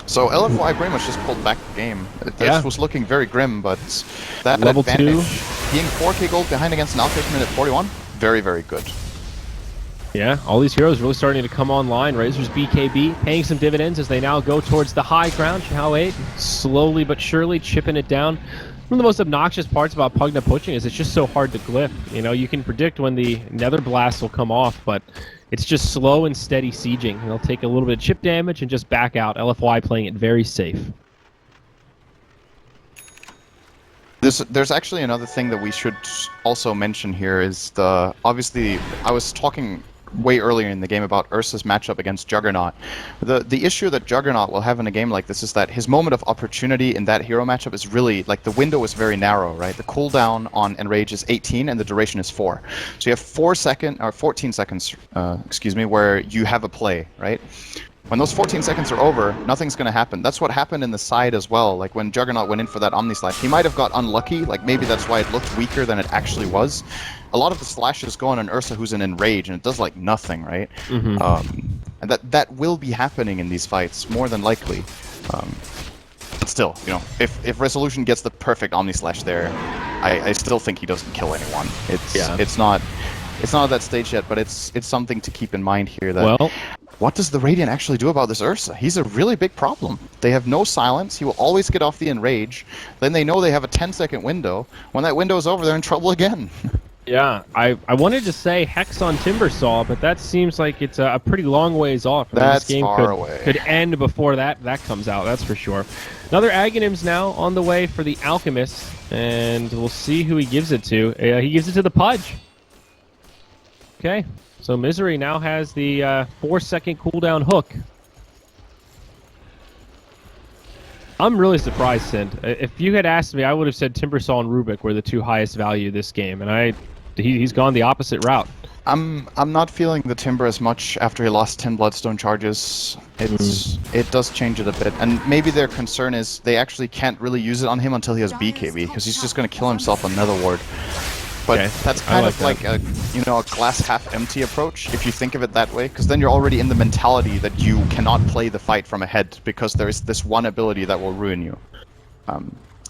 So LFY pretty much just pulled back the game. This was looking very grim, but that Level advantage, 2. being 4k gold behind against an Alchemist at 41, very, very good. Yeah, all these heroes really starting to come online. Razor's BKB paying some dividends as they now go towards the high ground. Chow 8 slowly but surely chipping it down. One of the most obnoxious parts about Pugna pushing is it's just so hard to glyph. You know, you can predict when the Nether Blast will come off, but it's just slow and steady sieging. They'll take a little bit of chip damage and just back out. LFY playing it very safe. There's actually another thing that we should also mention here is obviously I was talking way earlier in the game about Ursa's matchup against Juggernaut. The issue that Juggernaut will have in a game like this is that his moment of opportunity in that hero matchup is really, like, the window is very narrow, right? The cooldown on Enrage is 18 and the duration is 4. So you have 14 seconds, where you have a play, right? When those 14 seconds are over, nothing's going to happen. That's what happened in the side as well. Like, when Juggernaut went in for that Omni Slash, he might have got unlucky. Like, maybe that's why it looked weaker than it actually was. A lot of the slashes go on an Ursa who's in Enrage, and it does, like, nothing, right? And that will be happening in these fights, more than likely. But still, you know, if Resolution gets the perfect Omni Slash there, I still think he doesn't kill anyone. It's not at that stage yet, but it's something to keep in mind here that... Well, what does the Radiant actually do about this Ursa? He's a really big problem. They have no silence. He will always get off the Enrage. Then they know they have a 10-second window. When that window is over, they're in trouble again. Yeah, I wanted to say Hex on Timbersaw, but that seems like it's a pretty long ways off. That's this game far away. Could end before that comes out, that's for sure. Another Aghanims now on the way for the Alchemist, and we'll see who he gives it to. He gives it to the Pudge. Okay. So Misery now has the 4-second cooldown hook. I'm really surprised, Sind. If you had asked me, I would have said Timbersaw and Rubik were the two highest value this game, and he's gone the opposite route. I'm not feeling the Timber as much after he lost 10 Bloodstone charges. It does change it a bit, and maybe their concern is they actually can't really use it on him until he has BKB, because he's just going to kill himself on Nether Ward. But that's kind of like a glass half empty approach, if you think of it that way, because then you're already in the mentality that you cannot play the fight from ahead because there is this one ability that will ruin you.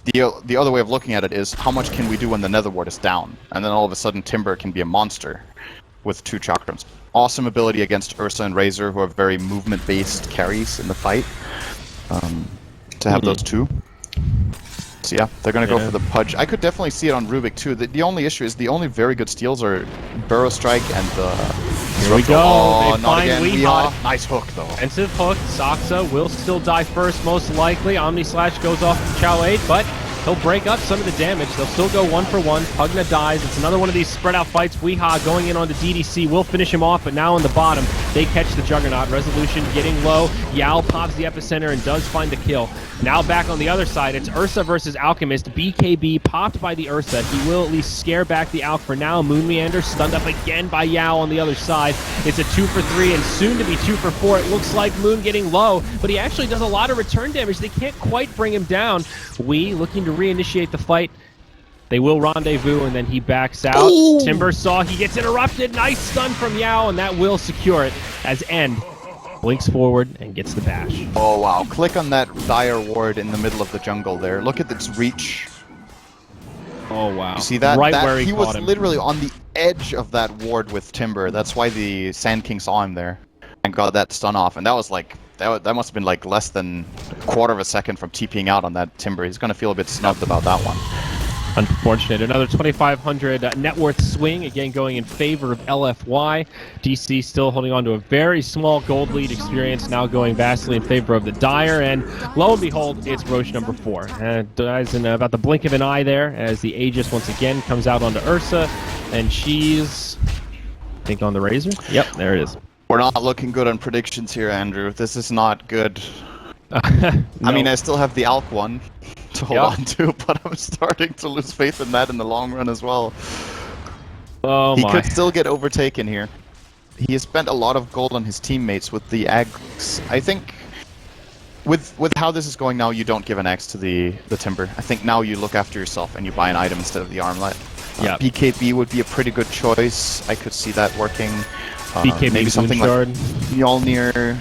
The other way of looking at it is, how much can we do when the Nether Ward is down? And then all of a sudden Timber can be a monster with 2 chakrams. Awesome ability against Ursa and Razor, who are very movement-based carries in the fight, to have those two. So yeah, they're going to go for the Pudge. I could definitely see it on Rubik too. The only issue is the only very good steals are Burrow Strike and the... Here we go. Oh, they not find again. Weehaw. Nice hook though. Defensive hook. Saksa will still die first, most likely. Omni Slash goes off to Chow 8, but he'll break up some of the damage. They'll still go 1 for 1. Pugna dies. It's another one of these spread out fights. Weehaw going in on the DDC will finish him off, but now on the bottom, they catch the Juggernaut. Resolution getting low. Yao pops the epicenter and does find the kill. Now back on the other side, it's Ursa versus Alchemist. BKB popped by the Ursa. He will at least scare back the Alch for now. Moon Meander stunned up again by Yao on the other side. It's a 2 for 3 and soon to be 2 for 4. It looks like Moon getting low, but he actually does a lot of return damage. They can't quite bring him down. Wee looking to reinitiate the fight. They will rendezvous, and then he backs out. Ooh. Timbersaw, he gets interrupted. Nice stun from Yao, and that will secure it as End blinks forward and gets the bash. Oh wow, click on that dire ward in the middle of the jungle there. Look at its reach. Oh wow. You see that? Right where he was caught him. Literally on the edge of that ward with Timber. That's why the Sand King saw him there and got that stun off. And that was like, that must have been like less than a quarter of a second from TPing out on that Timber. He's going to feel a bit snubbed about that one. Unfortunate. Another 2,500 net worth swing, again going in favor of LFY. DC still holding on to a very small gold lead. Experience now going vastly in favor of the Dire, and lo and behold, it's Roche number 4. Dies in about the blink of an eye there as the Aegis once again comes out onto Ursa, and she's, I think, on the Razor? Yep, there it is. We're not looking good on predictions here, Andrew. This is not good. No. I mean, I still have the Alch one to hold on to, but I'm starting to lose faith in that in the long run as well. Oh he my. could still get overtaken here. He has spent a lot of gold on his teammates with the Ags. I think with how this is going now, you don't give an axe to the Timber. I think now you look after yourself and you buy an item instead of the armlet. Yeah. BKB would be a pretty good choice. I could see that working. BKB maybe something Shard. like Mjolnir.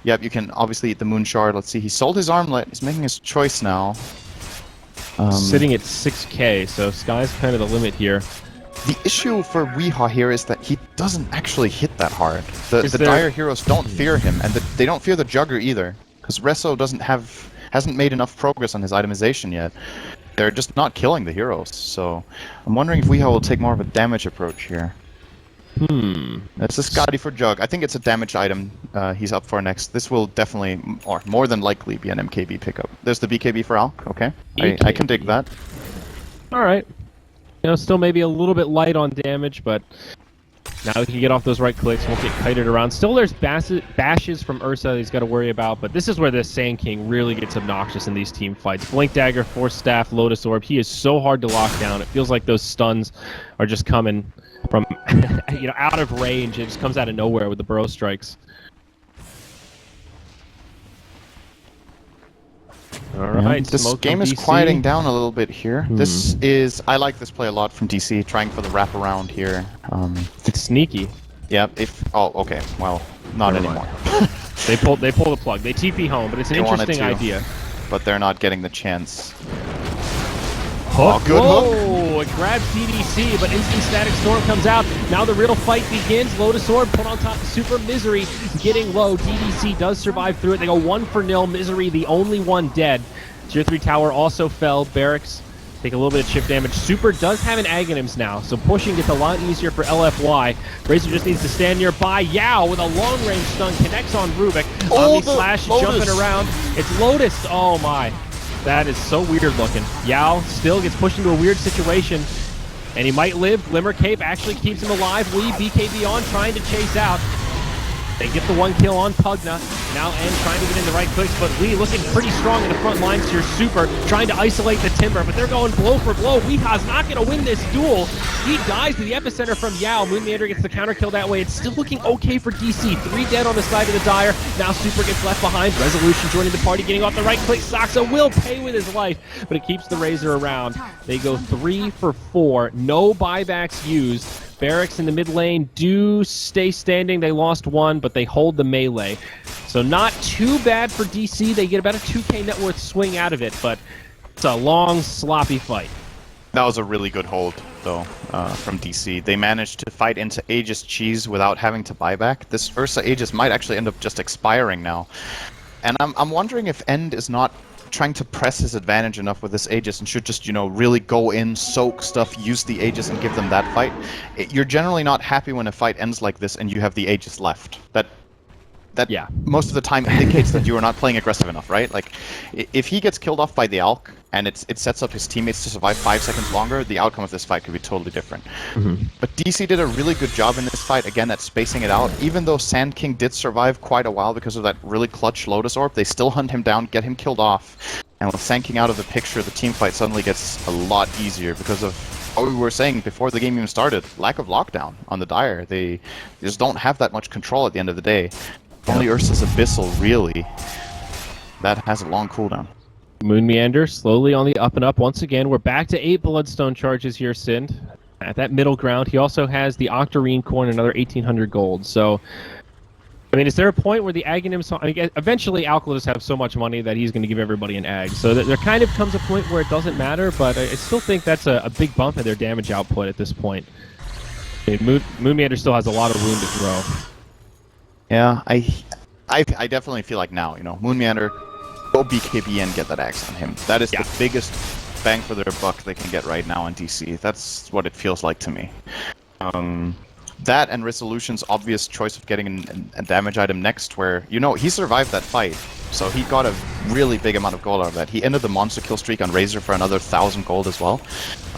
Yep, you can obviously eat the Moon Shard. Let's see, he sold his armlet. He's making his choice now. Sitting at 6k, so sky's kind of the limit here. The issue for Weehaw here is that he doesn't actually hit that hard. The Dire heroes don't fear him, and they don't fear the Jugger either, because Resso hasn't made enough progress on his itemization yet. They're just not killing the heroes, so I'm wondering if Weehaw will take more of a damage approach here. It's a Scotty for Jug. I think it's a damage item he's up for next. This will definitely, or more than likely, be an MKB pickup. There's the BKB for Alch. Okay, I can dig that. All right. You know, still maybe a little bit light on damage, but Now he can get off those right clicks, won't get kited around. Still there's bashes from Ursa he's got to worry about, but this is where the Sand King really gets obnoxious in these team fights. Blink Dagger, Force Staff, Lotus Orb, he is so hard to lock down. It feels like those stuns are just coming from out of range. It just comes out of nowhere with the burrow strikes. All right, this game is quieting down a little bit here. I like this play a lot from DC, trying for the wraparound here. It's sneaky. Yeah, okay, well, not anymore. They pull the plug. They TP home, but it's an interesting idea. But they're not getting the chance. Hook. Good hook. It grabs DDC, but instant static storm comes out. Now the real fight begins. Lotus Orb put on top of Super. Misery getting low. DDC does survive through it. They go 1-0. Misery, the only one dead. Tier 3 tower also fell. Barracks take a little bit of chip damage. Super does have an Aghanim's now, so pushing gets a lot easier for LFY. Razor just needs to stand nearby. Yao with a long-range stun connects on Rubik. Omni Slash jumping around. It's Lotus. Oh my. That is so weird looking. Yao still gets pushed into a weird situation, and he might live. Glimmer Cape actually keeps him alive. Lee, BKB on, trying to chase out. They get the 1 kill on Pugna. Now N trying to get in the right clicks, but Lee looking pretty strong in the front lines here. Super trying to isolate the Timber, but they're going blow for blow. Weeha's not going to win this duel. He dies to the epicenter from Yao. Moon Meander gets the counter kill that way. It's still looking okay for DC. 3 dead on the side of the Dire. Now Super gets left behind. Resolution joining the party, getting off the right click. Saxa will pay with his life, but it keeps the Razor around. They go 3 for 4. No buybacks used. Barracks in the mid lane do stay standing. They lost 1, but they hold the melee. So not too bad for DC. They get about a 2k net worth swing out of it, but it's a long, sloppy fight. That was a really good hold, though, from DC. They managed to fight into Aegis Cheese without having to buy back. This Ursa Aegis might actually end up just expiring now. And I'm wondering if End is not trying to press his advantage enough with this Aegis and should just, really go in, soak stuff, use the Aegis and give them that fight. You're generally not happy when a fight ends like this and you have the Aegis left. That most of the time indicates that you are not playing aggressive enough, right? Like, if he gets killed off by the Alch and it sets up his teammates to survive 5 seconds longer, the outcome of this fight could be totally different. But DC did a really good job in this fight, again, at spacing it out. Even though Sand King did survive quite a while because of that really clutch Lotus Orb, they still hunt him down, get him killed off. And with Sand King out of the picture, the team fight suddenly gets a lot easier because of what we were saying before the game even started. Lack of lockdown on the Dire. They just don't have that much control at the end of the day. Only Ursa's Abyssal, really. That has a long cooldown. Moon Meander slowly on the up and up once again. We're back to 8 Bloodstone charges here, Sind. At that middle ground, he also has the Octarine coin, another 1,800 gold. So, I mean, is there a point where the Aghanims... eventually, Alk will just have so much money that he's going to give everybody an Ag. So there kind of comes a point where it doesn't matter, but I still think that's a big bump in their damage output at this point. I mean, Moon Meander still has a lot of room to grow. Yeah, I definitely feel like now, Moon Meander, go BKB and get that axe on him. That is the biggest bang for their buck they can get right now on DC. That's what it feels like to me. That and Resolution's obvious choice of getting a damage item next, where, he survived that fight, so he got a really big amount of gold out of that. He ended the monster kill streak on Razor for another 1,000 gold as well.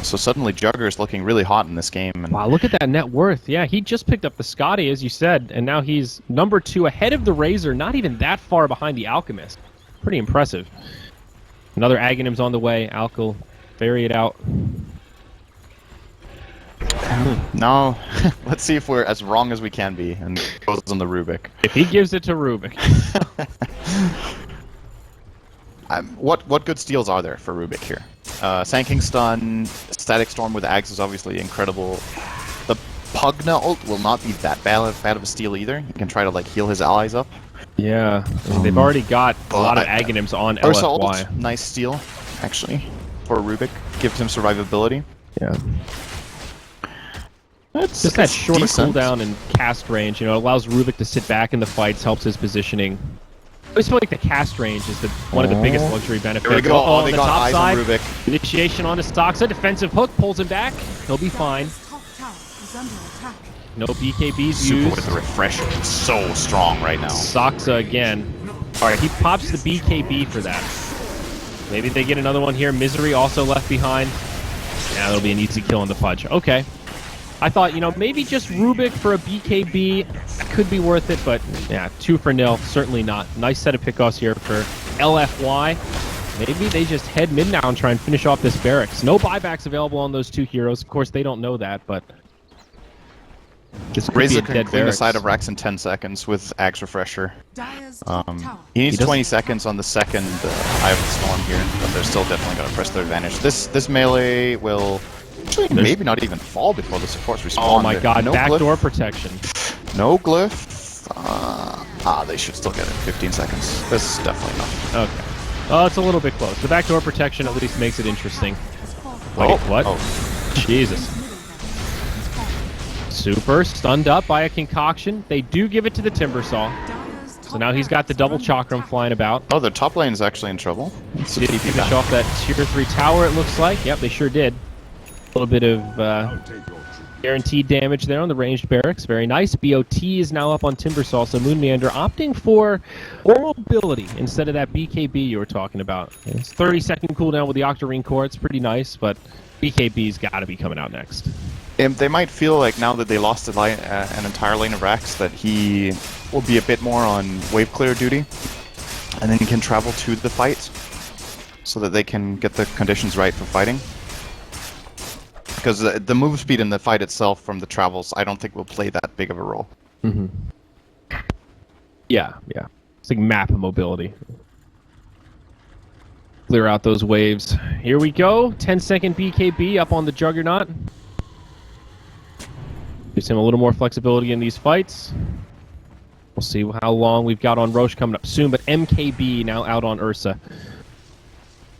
So suddenly Jugger is looking really hot in this game. And... wow, look at that net worth. Yeah, he just picked up the Scotty, as you said, and now he's number 2 ahead of the Razor, not even that far behind the Alchemist. Pretty impressive. Another Aghanim's on the way. Alk will ferry it out. No, let's see if we're as wrong as we can be and goes on the Rubik. If he gives it to Rubik. What good steals are there for Rubik here? Sand King stun, Static Storm with Ags is obviously incredible. The Pugna ult will not be that bad of a steal either. You can try to heal his allies up. Yeah, they've already got a lot of Aghanims on Ursa LFY. Ult, nice steal, actually, for Rubik. Gives him survivability. Yeah. That's just that short decent. cooldown and cast range, it allows Rubik to sit back in the fights, helps his positioning. I always feel like the cast range is one of the biggest luxury benefits. Here we go. On they the got top eyes side, on Rubik. Initiation on Astaxa, defensive hook, pulls him back. He'll be fine. Top tower is under attack. No BKBs Super used. with the refresher. It's so strong right now. Saxa again. Alright, he pops the BKB for that. Maybe they get another one here. Misery also left behind. Yeah, that'll be an easy kill on the Pudge. Okay. I thought, you know, maybe just Rubik for a BKB could be worth it, but yeah, 2-0, certainly not. Nice set of pickoffs here for LFY. Maybe they just head mid now and try and finish off this barracks. No buybacks available on those two heroes. Of course, they don't know that, but this could Razor be a can dead clean the barracks. side of Rax in 10 seconds with Axe Refresher. Dire's top tower. He needs He does- 20 seconds on the second Eye of the Storm here, but they're still definitely going to press their advantage. This melee will actually maybe not even fall before the supports respawn. Oh my god, no backdoor glyph. protection. No glyph. They should still get it. 15 seconds. This is definitely enough. Okay. Oh, it's a little bit close. The backdoor protection at least makes it interesting. Wait, what? Oh. Jesus. Super stunned up by a concoction. They do give it to the Timbersaw. Dire's So top now he's got the double barracks chakram flying about. Oh, their top lane is actually in trouble. It's a Did TP finish back. off that tier 3 tower, it looks like. Yep, they sure did. A little bit of guaranteed damage there on the ranged barracks. Very nice. BOT is now up on Timbersaw, so Moonmeander opting for oral ability instead of that BKB you were talking about. It's 30-second cooldown with the Octarine Core. It's pretty nice, but BKB's got to be coming out next. They might feel like now that they lost an entire lane of Rax that he will be a bit more on wave clear duty, and then he can travel to the fight so that they can get the conditions right for fighting. Because the move speed in the fight itself from the travels, I don't think will play that big of a role. Mm-hmm. Yeah. It's like map mobility. Clear out those waves. Here we go. 10-second BKB up on the Juggernaut. Gives him a little more flexibility in these fights. We'll see how long we've got on Roche coming up soon, but MKB now out on Ursa.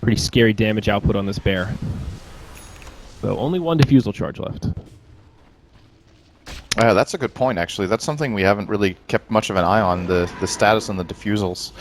Pretty scary damage output on this bear. So only one diffusal charge left. That's a good point, actually. That's something we haven't really kept much of an eye on, the status on the diffusals.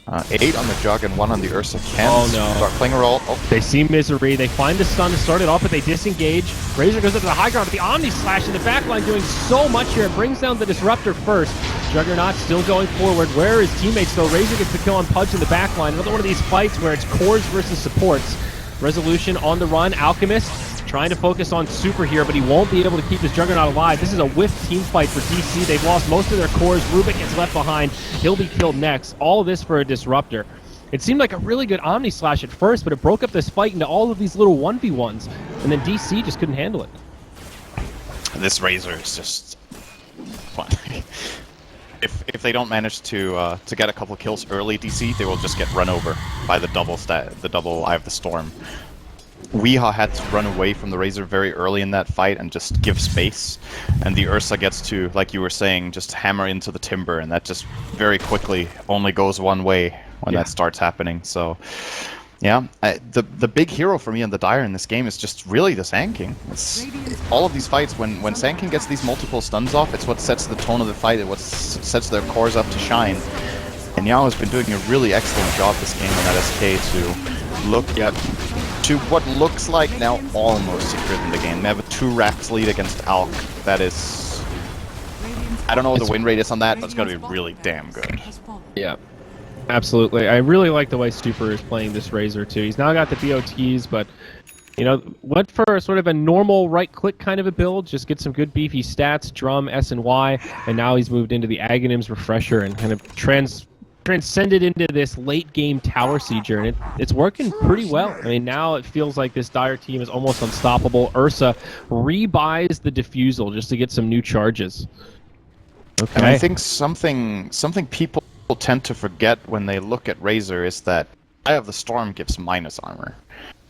8 on the Jug and 1 on the Ursa. Can start playing a role. Oh. They see Misery. They find the stun to start it off, but they disengage. Razor goes up to the high ground with the Omni Slash in the backline, doing so much here. It brings down the Disruptor first. Juggernaut still going forward. Where are his teammates, though? Razor gets the kill on Pudge in the backline. Another one of these fights where it's cores versus supports. Resolution on the run. Alchemist trying to focus on Super here, but he won't be able to keep his Juggernaut alive. This is a whiff team fight for DC. They've lost most of their cores. Rubik gets left behind. He'll be killed next. All of this for a Disruptor. It seemed like a really good Omni Slash at first, but it broke up this fight into all of these little 1v1s, and then DC just couldn't handle it. This Razor is just fun. If they don't manage to get a couple kills early, DC, they will just get run over by the double Eye of the Storm. Weehaw had to run away from the Razor very early in that fight and just give space, and the Ursa gets to, like you were saying, just hammer into the timber, and that just very quickly only goes one way when that starts happening. So, yeah, the big hero for me on the Dire in this game is just really the Sand-King. It's all of these fights, when Sand-King gets these multiple stuns off, it's what sets the tone of the fight, it's what sets their cores up to shine. And Yao has been doing a really excellent job this game on that SK to look at to what looks like now almost secret in the game. They have a 2 Rax lead against Alk. That is... I don't know what the win rate is on that, but it's going to be really damn good. Yeah, absolutely. I really like the way Super is playing this Razor, too. He's now got the BOTs, but, you know, went for sort of a normal right-click kind of a build, just get some good beefy stats, drum, S and Y, and now he's moved into the Aghanim's Refresher and kind of transcended into this late-game tower sieger, and it's working pretty well. I mean, now it feels like this Dire team is almost unstoppable. Ursa rebuys the Diffusal just to get some new charges. Okay. And I think something people tend to forget when they look at Razor is that Eye of the Storm gives minus armor.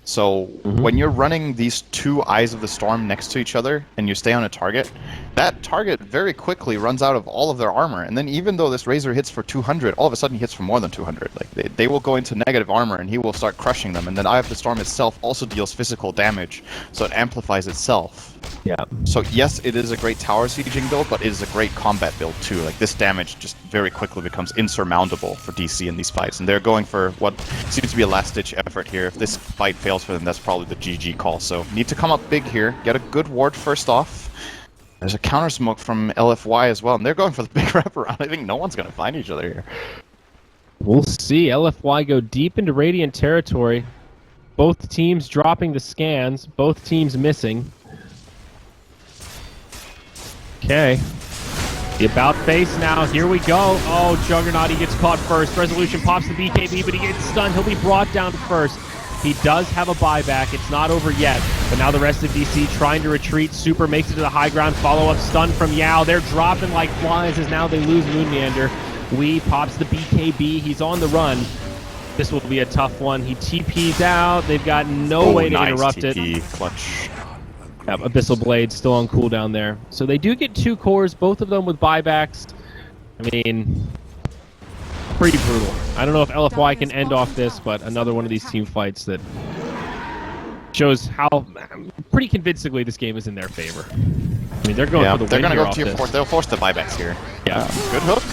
So when you're running these 2 Eyes of the Storm next to each other and you stay on a target, that target very quickly runs out of all of their armor. And then even though this Razor hits for 200, all of a sudden he hits for more than 200. Like they will go into negative armor and he will start crushing them. And then Eye of the Storm itself also deals physical damage, so it amplifies itself. Yeah. So yes, it is a great tower sieging build, but it is a great combat build too. Like this damage just very quickly becomes insurmountable for DC in these fights. And they're going for what seems to be a last-ditch effort here. If this fight fails for them, that's probably the GG call. So need to come up big here, get a good ward first off. There's a counter smoke from LFY as well, and they're going for the big wraparound. I think no one's going to find each other here. We'll see. LFY go deep into Radiant territory. Both teams dropping the scans, both teams missing. Okay. The about face now. Here we go. Oh, Juggernaut, he gets caught first. Resolution pops the BKB, but he gets stunned. He'll be brought down first. He does have a buyback. It's not over yet. But now the rest of DC trying to retreat. Super makes it to the high ground. Follow-up stun from Yao. They're dropping like flies as now they lose Moon Meander. Wee pops the BKB. He's on the run. This will be a tough one. He TP's out. They've got no way to interrupt TP. it. Clutch. Yep, Abyssal Blade still on cooldown there. So they do get 2 cores, both of them with buybacks. I mean, pretty brutal. I don't know if LFY can end off this, but another one of these team fights that shows how pretty convincingly this game is in their favor. I mean, they're going for the win. They're going to go off tier this. 4. They'll force the buybacks here. Yeah. Good hook.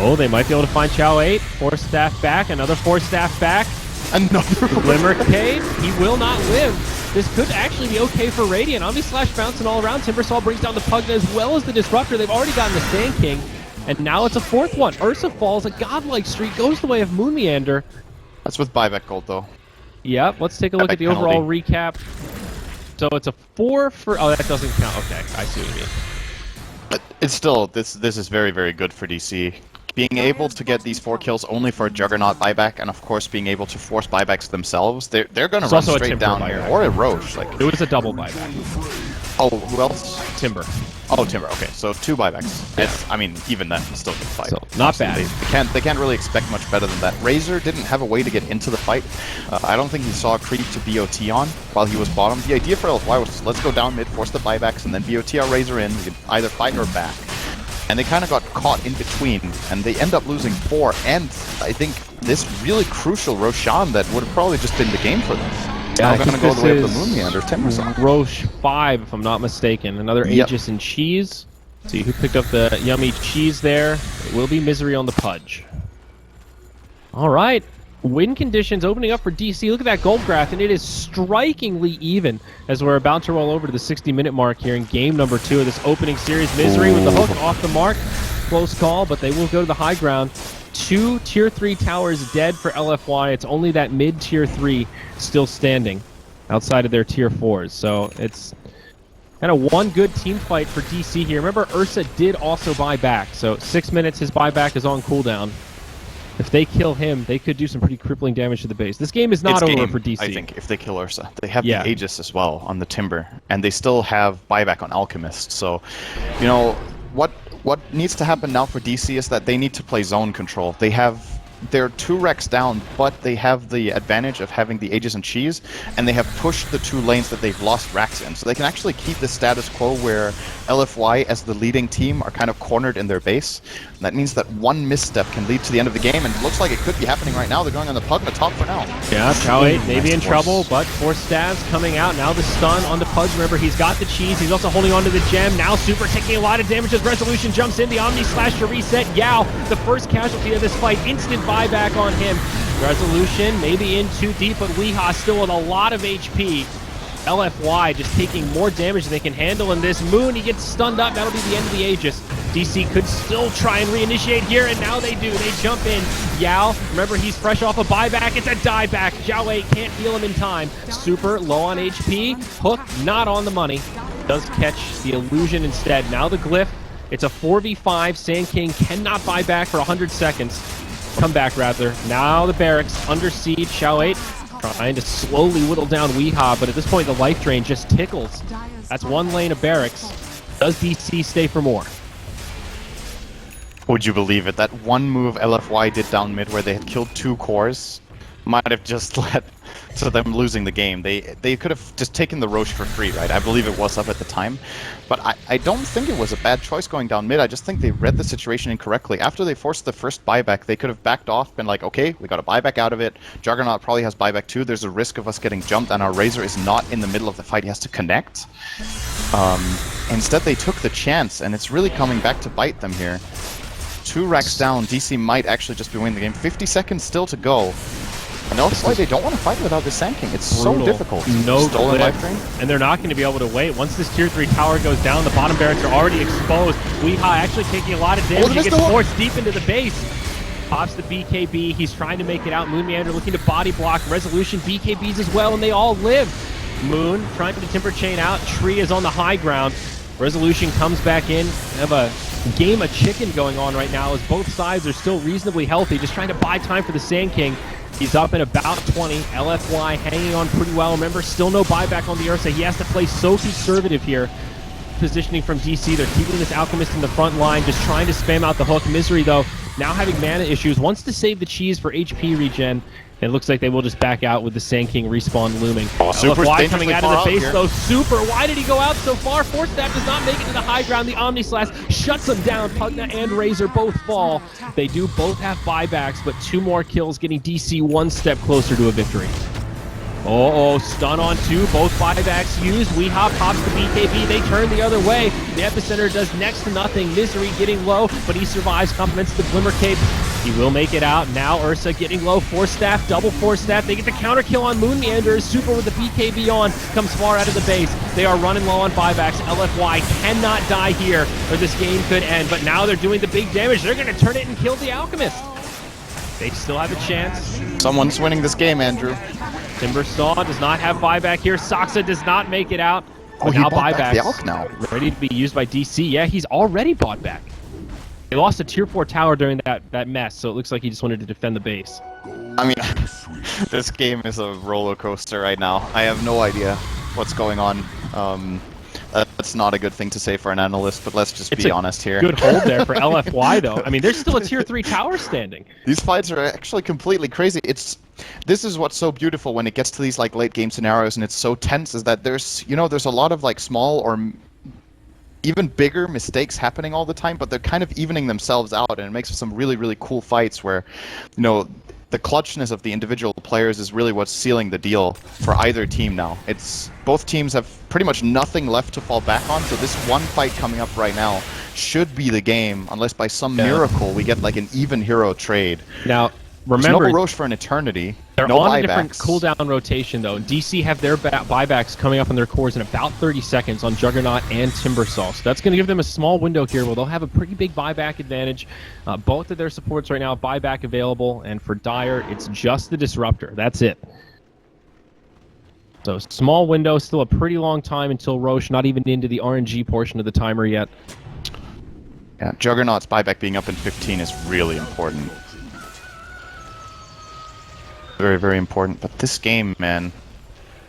Oh, they might be able to find Chow 8. 4 staff back. Another 4 staff back. Another Glimmer Cave. He will not live. This could actually be okay for Radiant. Omni Slash bouncing all around. Timbersaw brings down the Pudge as well as the Disruptor. They've already gotten the Sand King. And now it's a 4th one. Ursa falls. A godlike streak goes the way of Moon Meander. That's with buyback gold, though. Yep. Let's take a look at the overall recap. So it's a 4 for... Oh, that doesn't count. Okay. I see what you mean. But it's still... This is very, very good for DC. Being able to get these 4 kills only for a Juggernaut buyback, and of course being able to force buybacks themselves, they're going to run straight down here. Or a Roche. Like, it was a double buyback. Oh, who else? Timber. Oh, Timber. Okay, so 2 buybacks. It's, I mean, even then, it's still a good fight. So, not bad. They can't really expect much better than that. Razor didn't have a way to get into the fight. I don't think he saw a creep to BOT on while he was bottom. The idea for LFY was let's go down mid, force the buybacks, and then BOT our Razor in. We can either fight or back. And they kind of got caught in between, and they end up losing 4, and I think this really crucial Roshan that would have probably just been the game for them. Yeah, now going to go the way of the Moon Meander, Timbersaw. Roche 5, if I'm not mistaken. Another Aegis and Cheese. Let's see who picked up the yummy cheese there. It will be Misery on the Pudge. All right. Win conditions opening up for DC. Look at that gold graph, and it is strikingly even as we're about to roll over to the 60-minute mark here in game number 2 of this opening series. Misery with the hook off the mark. Close call, but they will go to the high ground. 2 tier 3 towers dead for LFY. It's only that mid tier 3 still standing outside of their tier 4s. So it's kind of one good team fight for DC here. Remember, Ursa did also buy back. So 6 minutes, his buyback is on cooldown. If they kill him, they could do some pretty crippling damage to the base. This game is not over for DC. I think, if they kill Ursa. They have the Aegis as well on the Timber, and they still have buyback on Alchemist. So, you know, what needs to happen now for DC is that they need to play zone control. They're 2 Rex down, but they have the advantage of having the Aegis and Cheese, and they have pushed the 2 lanes that they've lost Rax in. So they can actually keep the status quo where LFY, as the leading team, are kind of cornered in their base. And that means that one misstep can lead to the end of the game, and it looks like it could be happening right now. They're going on the Pug to top for now. Yeah, Chow 8 maybe in trouble, but 4 stabs coming out. Now the stun on the Pudge. Remember, he's got the Cheese. He's also holding on to the Gem. Now Super taking a lot of damage as Resolution jumps in. The Omni Slash to reset Yao, the first casualty of this fight. Instant buyback on him. Resolution maybe in too deep, but Weehaw still with a lot of HP. LFY just taking more damage than they can handle in this. Moon, he gets stunned up. That'll be the end of the Aegis. DC could still try and reinitiate here, and now they do. They jump in. Yao, remember, he's fresh off a buyback. It's a dieback. Jiawei can't heal him in time. Super low on HP. Hook not on the money. Does catch the illusion instead. Now the glyph. It's a 4v5. Sand King cannot buy back for 100 seconds. Come back, rather. Now the barracks under siege. Xiao 8 trying to slowly whittle down Weehaw, but at this point the life drain just tickles. That's 1 lane of barracks. Does DC stay for more? Would you believe it? That one move LFY did down mid where they had killed 2 cores might have just led to them losing the game. They could have just taken the Roche for free, right? I believe it was up at the time. But I don't think it was a bad choice going down mid. I just think they read the situation incorrectly. After they forced the first buyback, they could have backed off, been like, okay, we got a buyback out of it. Juggernaut probably has buyback too. There's a risk of us getting jumped, and our Razor is not in the middle of the fight. He has to connect. Instead, they took the chance, and it's really coming back to bite them here. 2 racks down. DC might actually just be winning the game. 50 seconds still to go. And that's why they don't want to fight without the Sand King. It's brutal. So difficult. No Stolen life drain. And they're not going to be able to wait. Once this tier 3 tower goes down, the bottom barracks are already exposed. Weehaw actually taking a lot of damage. He gets forced deep into the base. Pops the BKB. He's trying to make it out. Moon Meander looking to body block. Resolution BKBs as well, and they all live. Moon trying to timber chain out. Tree is on the high ground. Resolution comes back in. We have a game of chicken going on right now as both sides are still reasonably healthy, just trying to buy time for the Sand King. He's up in about 20. LFY hanging on pretty well. Remember, still no buyback on the Ursa. He has to play so conservative here. Positioning from DC, they're keeping this Alchemist in the front line, just trying to spam out the hook. Misery, though, now having mana issues, wants to save the cheese for HP regen. It looks like they will just back out with the Sand King respawn looming. Super's LFY coming out of the base, here. though. Super, why did he go out so far? Force Staff does not make it to the high ground. The Omni Slash shuts him down. Pugna and Razor both fall. They do both have buybacks, but 2 more kills, getting DC 1 step closer to a victory. Oh, stun on 2, both buybacks used. Weehop pops the BKB, they turn the other way. The Epicenter does next to nothing. Misery getting low, but he survives, complements the Glimmer Cape. He will make it out. Now Ursa getting low, Force Staff, double Force Staff. They get the counter kill on Moon Meanders. Super with the BKB on, comes far out of the base. They are running low on buybacks. LFY cannot die here, or this game could end, but now they're doing the big damage. They're going to turn it and kill the Alchemist. They still have a chance. Someone's winning this game, Andrew. Timbersaw does not have buyback here. Soxa does not make it out. Oh, he now bought back the buybacks Alch now. ready to be used by DC. Yeah, he's already bought back. They lost a tier 4 tower during that mess, so it looks like he just wanted to defend the base. I mean, this game is a roller coaster right now. I have no idea what's going on. That's not a good thing to say for an analyst, but let's just be honest here. Good hold there for LFY, though. I mean, there's still a tier 3 tower standing. These fights are actually completely crazy. This is what's so beautiful when it gets to these like late game scenarios and it's so tense, is that there's a lot of like small or even bigger mistakes happening all the time, but they're kind of evening themselves out, and it makes for some really, really cool fights where, the clutchness of the individual players is really what's sealing the deal for either team now. Both teams have pretty much nothing left to fall back on, so this one fight coming up right now should be the game, unless by some miracle we get like an even hero trade. Now, There's remember, no Roche for an eternity. they're no on buybacks. a different cooldown rotation, though. DC have their buybacks coming up on their cores in about 30 seconds on Juggernaut and Timbersaw. So that's going to give them a small window here where they'll have a pretty big buyback advantage. Both of their supports right now have buyback available, and for Dire, it's just the Disruptor. That's it. So small window, still a pretty long time until Roche, not even into the RNG portion of the timer yet. Yeah, Juggernaut's buyback being up in 15 is really important. Very, very important. But this game, man,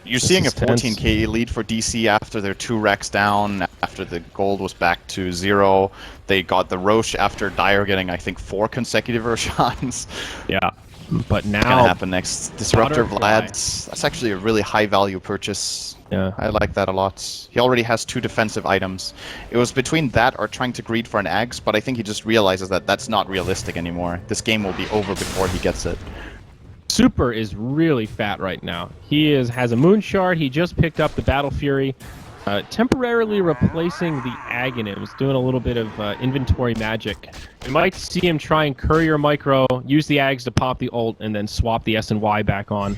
you're seeing a 14k lead for DC after they're 2 racks down, after the gold was back to 0. They got the Roche after Dire getting, I think, 4 consecutive Roshans. Yeah, but now... What's gonna happen next? Disruptor Butterfly. Vlad's. That's actually a really high value purchase. Yeah. I like that a lot. He already has 2 defensive items. It was between that or trying to greed for an Axe, but I think he just realizes that that's not realistic anymore. This game will be over before he gets it. Super is really fat right now. He has a Moon Shard. He just picked up the Battle Fury, temporarily replacing the Aghanims, doing a little bit of inventory magic. We might see him try and Courier Micro, use the Ags to pop the ult, and then swap the S and Y back on.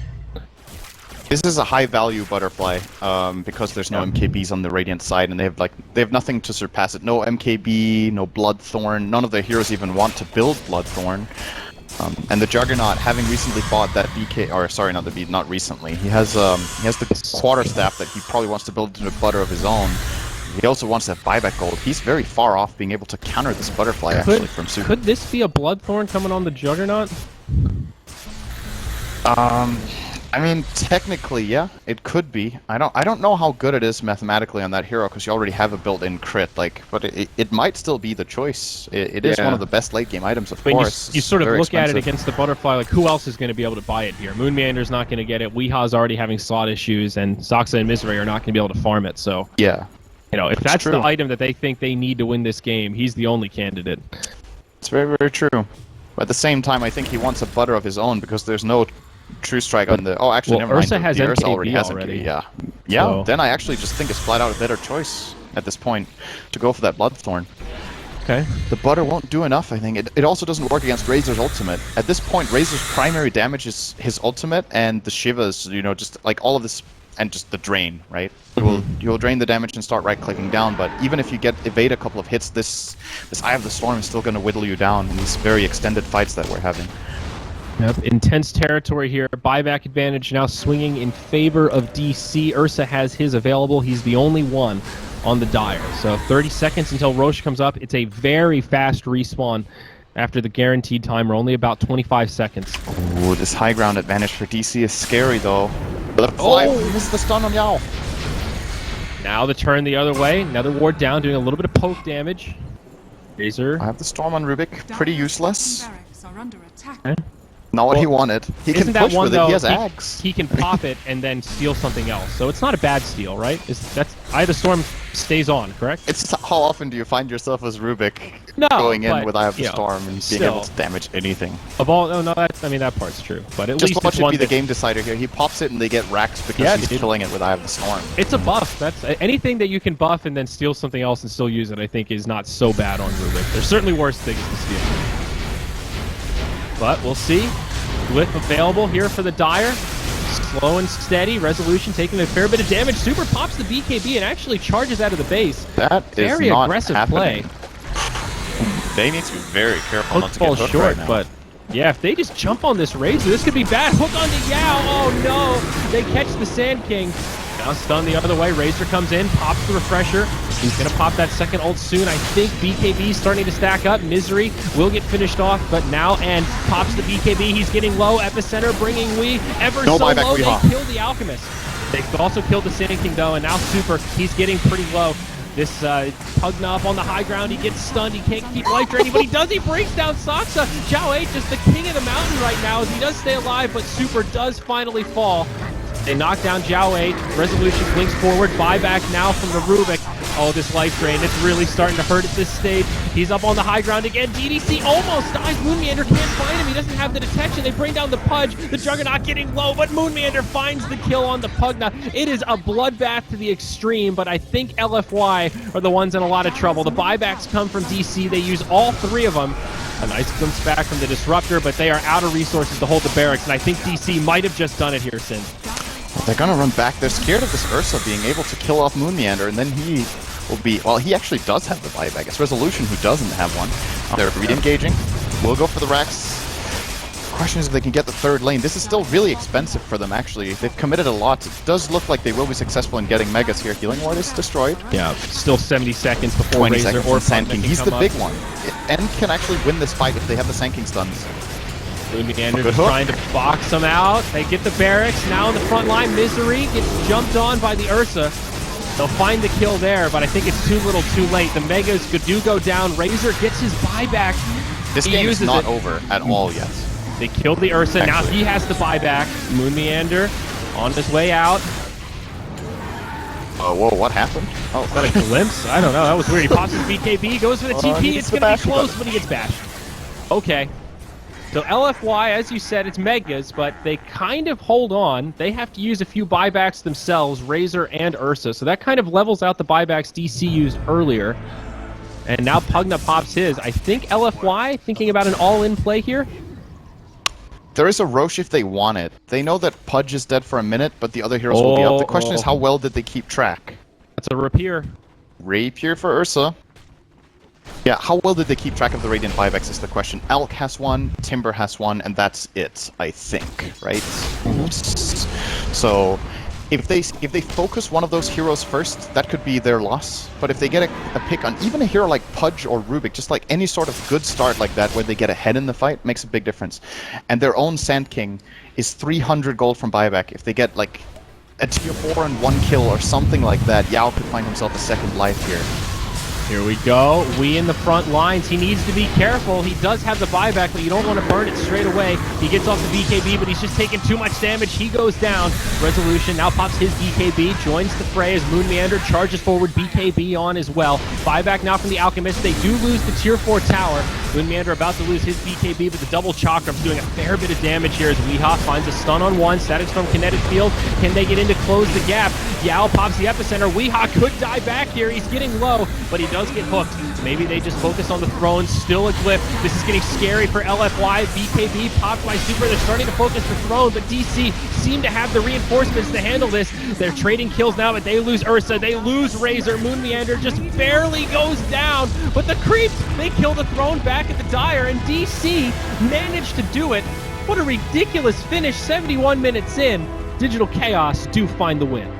This is a high value butterfly because there's no MKBs on the Radiant side, and they have nothing to surpass it. No MKB, no Bloodthorn. None of the heroes even want to build Bloodthorn. And the Juggernaut, having recently bought that BK, or sorry, not recently. He has the Quarterstaff that he probably wants to build into a butter of his own. He also wants that buyback gold. He's very far off being able to counter this butterfly actually from Super. Could this be a Bloodthorn coming on the Juggernaut? I mean, technically, yeah, it could be. I don't know how good it is mathematically on that hero because you already have a built-in crit. But it might still be the choice. It is one of the best late-game items, of course. You sort of look expensive. at it against the butterfly, like who else is going to be able to buy it here? Moon Meander's not going to get it. Weeha's already having slot issues, and Soxa and Misery are not going to be able to farm it. So yeah, if that's the item that they think they need to win this game, he's the only candidate. It's very, very true. But at the same time, I think he wants a butter of his own because there's no True Strike on the... Oh, actually, never mind. Ursa has Ursa MKB already has already. MKB, yeah. So. Then I actually just think it's flat out a better choice at this point to go for that Bloodthorn. Okay. The butter won't do enough, I think. It also doesn't work against Razor's ultimate. At this point, Razor's primary damage is his ultimate and the Shivas, just like all of this, and just the drain, right? You'll drain the damage and start right-clicking down, but even if you evade a couple of hits, this Eye of the Storm is still going to whittle you down in these very extended fights that we're having. Yep, intense territory here. Buyback advantage now swinging in favor of DC. Ursa has his available. He's the only one on the Dire. So 30 seconds until Roche comes up. It's a very fast respawn after the guaranteed timer, only about 25 seconds. Ooh, this high ground advantage for DC is scary though. Oh, missed the stun on Yao. Now the turn the other way. Another ward down, doing a little bit of poke damage. Razor. I have the storm on Rubik. Pretty useless. Barracks are under attack. Okay. Not what he wanted. He can Isn't that push one, with it. though, He has Axe. He can pop it and then steal something else. So it's not a bad steal, right? That's Eye of the Storm stays on, correct? It's how often do you find yourself as Rubik No, going in but, with Eye of the you know, Storm and being still. able to damage anything? Of all, no, that part's true. But at Just least watch it's it one be the that- game decider here. He pops it and they get racked because Yeah, he's dude. killing it with Eye of the Storm. It's a buff. That's anything that you can buff and then steal something else and still use it. I think is not so bad on Rubik. There's certainly worse things to steal. But we'll see. Glyph available here for the Dire. Slow and steady. Resolution taking a fair bit of damage. Super pops the BKB and actually charges out of the base. That is Very not aggressive happening. play. They need to be very careful not Hook to get falls hooked short, right now. but yeah, if they just jump on this Razor, this could be bad. Hook onto Yao. Oh no! They catch the Sand King. Now stun the other way. Razor comes in, pops the refresher. He's gonna pop that second ult soon. I think BKB starting to stack up. Misery will get finished off, but now and pops the BKB. He's getting low. Epicenter bringing Wee ever No so buyback, low. They Weehaw. kill the Alchemist. They also killed the Sand King though, and now Super. He's getting pretty low. This Pugna up on the high ground, he gets stunned, he can't keep life draining, but he does, he brings down Saksa. Zhao 8 just the king of the mountain right now as he does stay alive, but Super does finally fall. They knock down Zhao 8, Resolution blinks forward, buyback now from the Rubik. Oh, this life drain, it's really starting to hurt at this stage. He's up on the high ground again, DDC almost dies, Moonmeander can't find him, he doesn't have the detection, they bring down the Pudge, the Juggernaut getting low, but Moonmeander finds the kill on the Pugna. It is a bloodbath to the extreme, but I think LFY are the ones in a lot of trouble. The buybacks come from DC, they use all three of them. A nice glimpse back from the Disruptor, but they are out of resources to hold the barracks, and I think DC might have just done it here, Sin. They're gonna run back. They're scared of this Ursa being able to kill off Moonmeander, and then he will be... Well, he actually does have the buyback. It's Resolution who doesn't have one. They're re-engaging. We'll go for the Rax. Question is if they can get the third lane. This is still really expensive for them, actually. They've committed a lot. It does look like they will be successful in getting Megas here. Healing Ward is destroyed. Yeah, still 70 seconds before 20 Razor seconds or on Sand Pugna King. can He's come the up. big one. And can actually win this fight if they have the Sand King stuns. Moonmeander Good just hook. trying to box them out. They get the barracks. Now in the front line, Misery gets jumped on by the Ursa. They'll find the kill there, but I think it's too little too late. The Megas do go down. Razor gets his buyback. This He game is uses not it. over at all yet. They killed the Ursa. Now Actually. he has the buyback. Moonmeander on his way out. Oh, whoa, what happened? Oh, Is that a glimpse? I don't know. That was weird. He pops his BKB, goes for the TP. he It's gets the going to be bash, close, but he gets bashed. Okay. So LFY, as you said, it's Megas, but they kind of hold on. They have to use a few buybacks themselves, Razor and Ursa. So that kind of levels out the buybacks DC used earlier. And now Pugna pops his. I think LFY thinking about an all-in play here. There is a Roche if they want it. They know that Pudge is dead for a minute, but the other heroes will be up. The question is how well did they keep track? That's a rapier. Rapier for Ursa. Yeah, how well did they keep track of the Radiant buybacks is the question. Alk has one, Timber has one, and that's it, I think, right? So, if they focus one of those heroes first, that could be their loss. But if they get a pick on even a hero like Pudge or Rubik, just like any sort of good start like that where they get ahead in the fight, makes a big difference. And their own Sand King is 300 gold from buyback. If they get like a tier 4 and 1 kill or something like that, Yao could find himself a second life here. Here we go. We in the front lines. He needs to be careful. He does have the buyback, but you don't want to burn it straight away. He gets off the BKB, but he's just taking too much damage. He goes down. Resolution now pops his BKB, joins the fray as Moonmeander charges forward, BKB on as well. Buyback now from the Alchemist. They do lose the tier 4 tower. Moonmeander about to lose his BKB, but the double Chakrams doing a fair bit of damage here as Weehaw finds a stun on one. Static Storm Kinetic Field. Can they get in to close the gap? Yao pops the epicenter. Weehaw could die back here. He's getting low, but he does get hooked. Maybe they just focus on the throne. Still a glyph. This is getting scary for LFY. BKB popped by Super. They're starting to focus the throne, but DC seem to have the reinforcements to handle this. They're trading kills now, but they lose Ursa. They lose Razor. Moonmeander just barely goes down, but the creeps, they kill the throne back at the Dire, and DC managed to do it. What a ridiculous finish. 71 minutes in. Digital Chaos do find the win.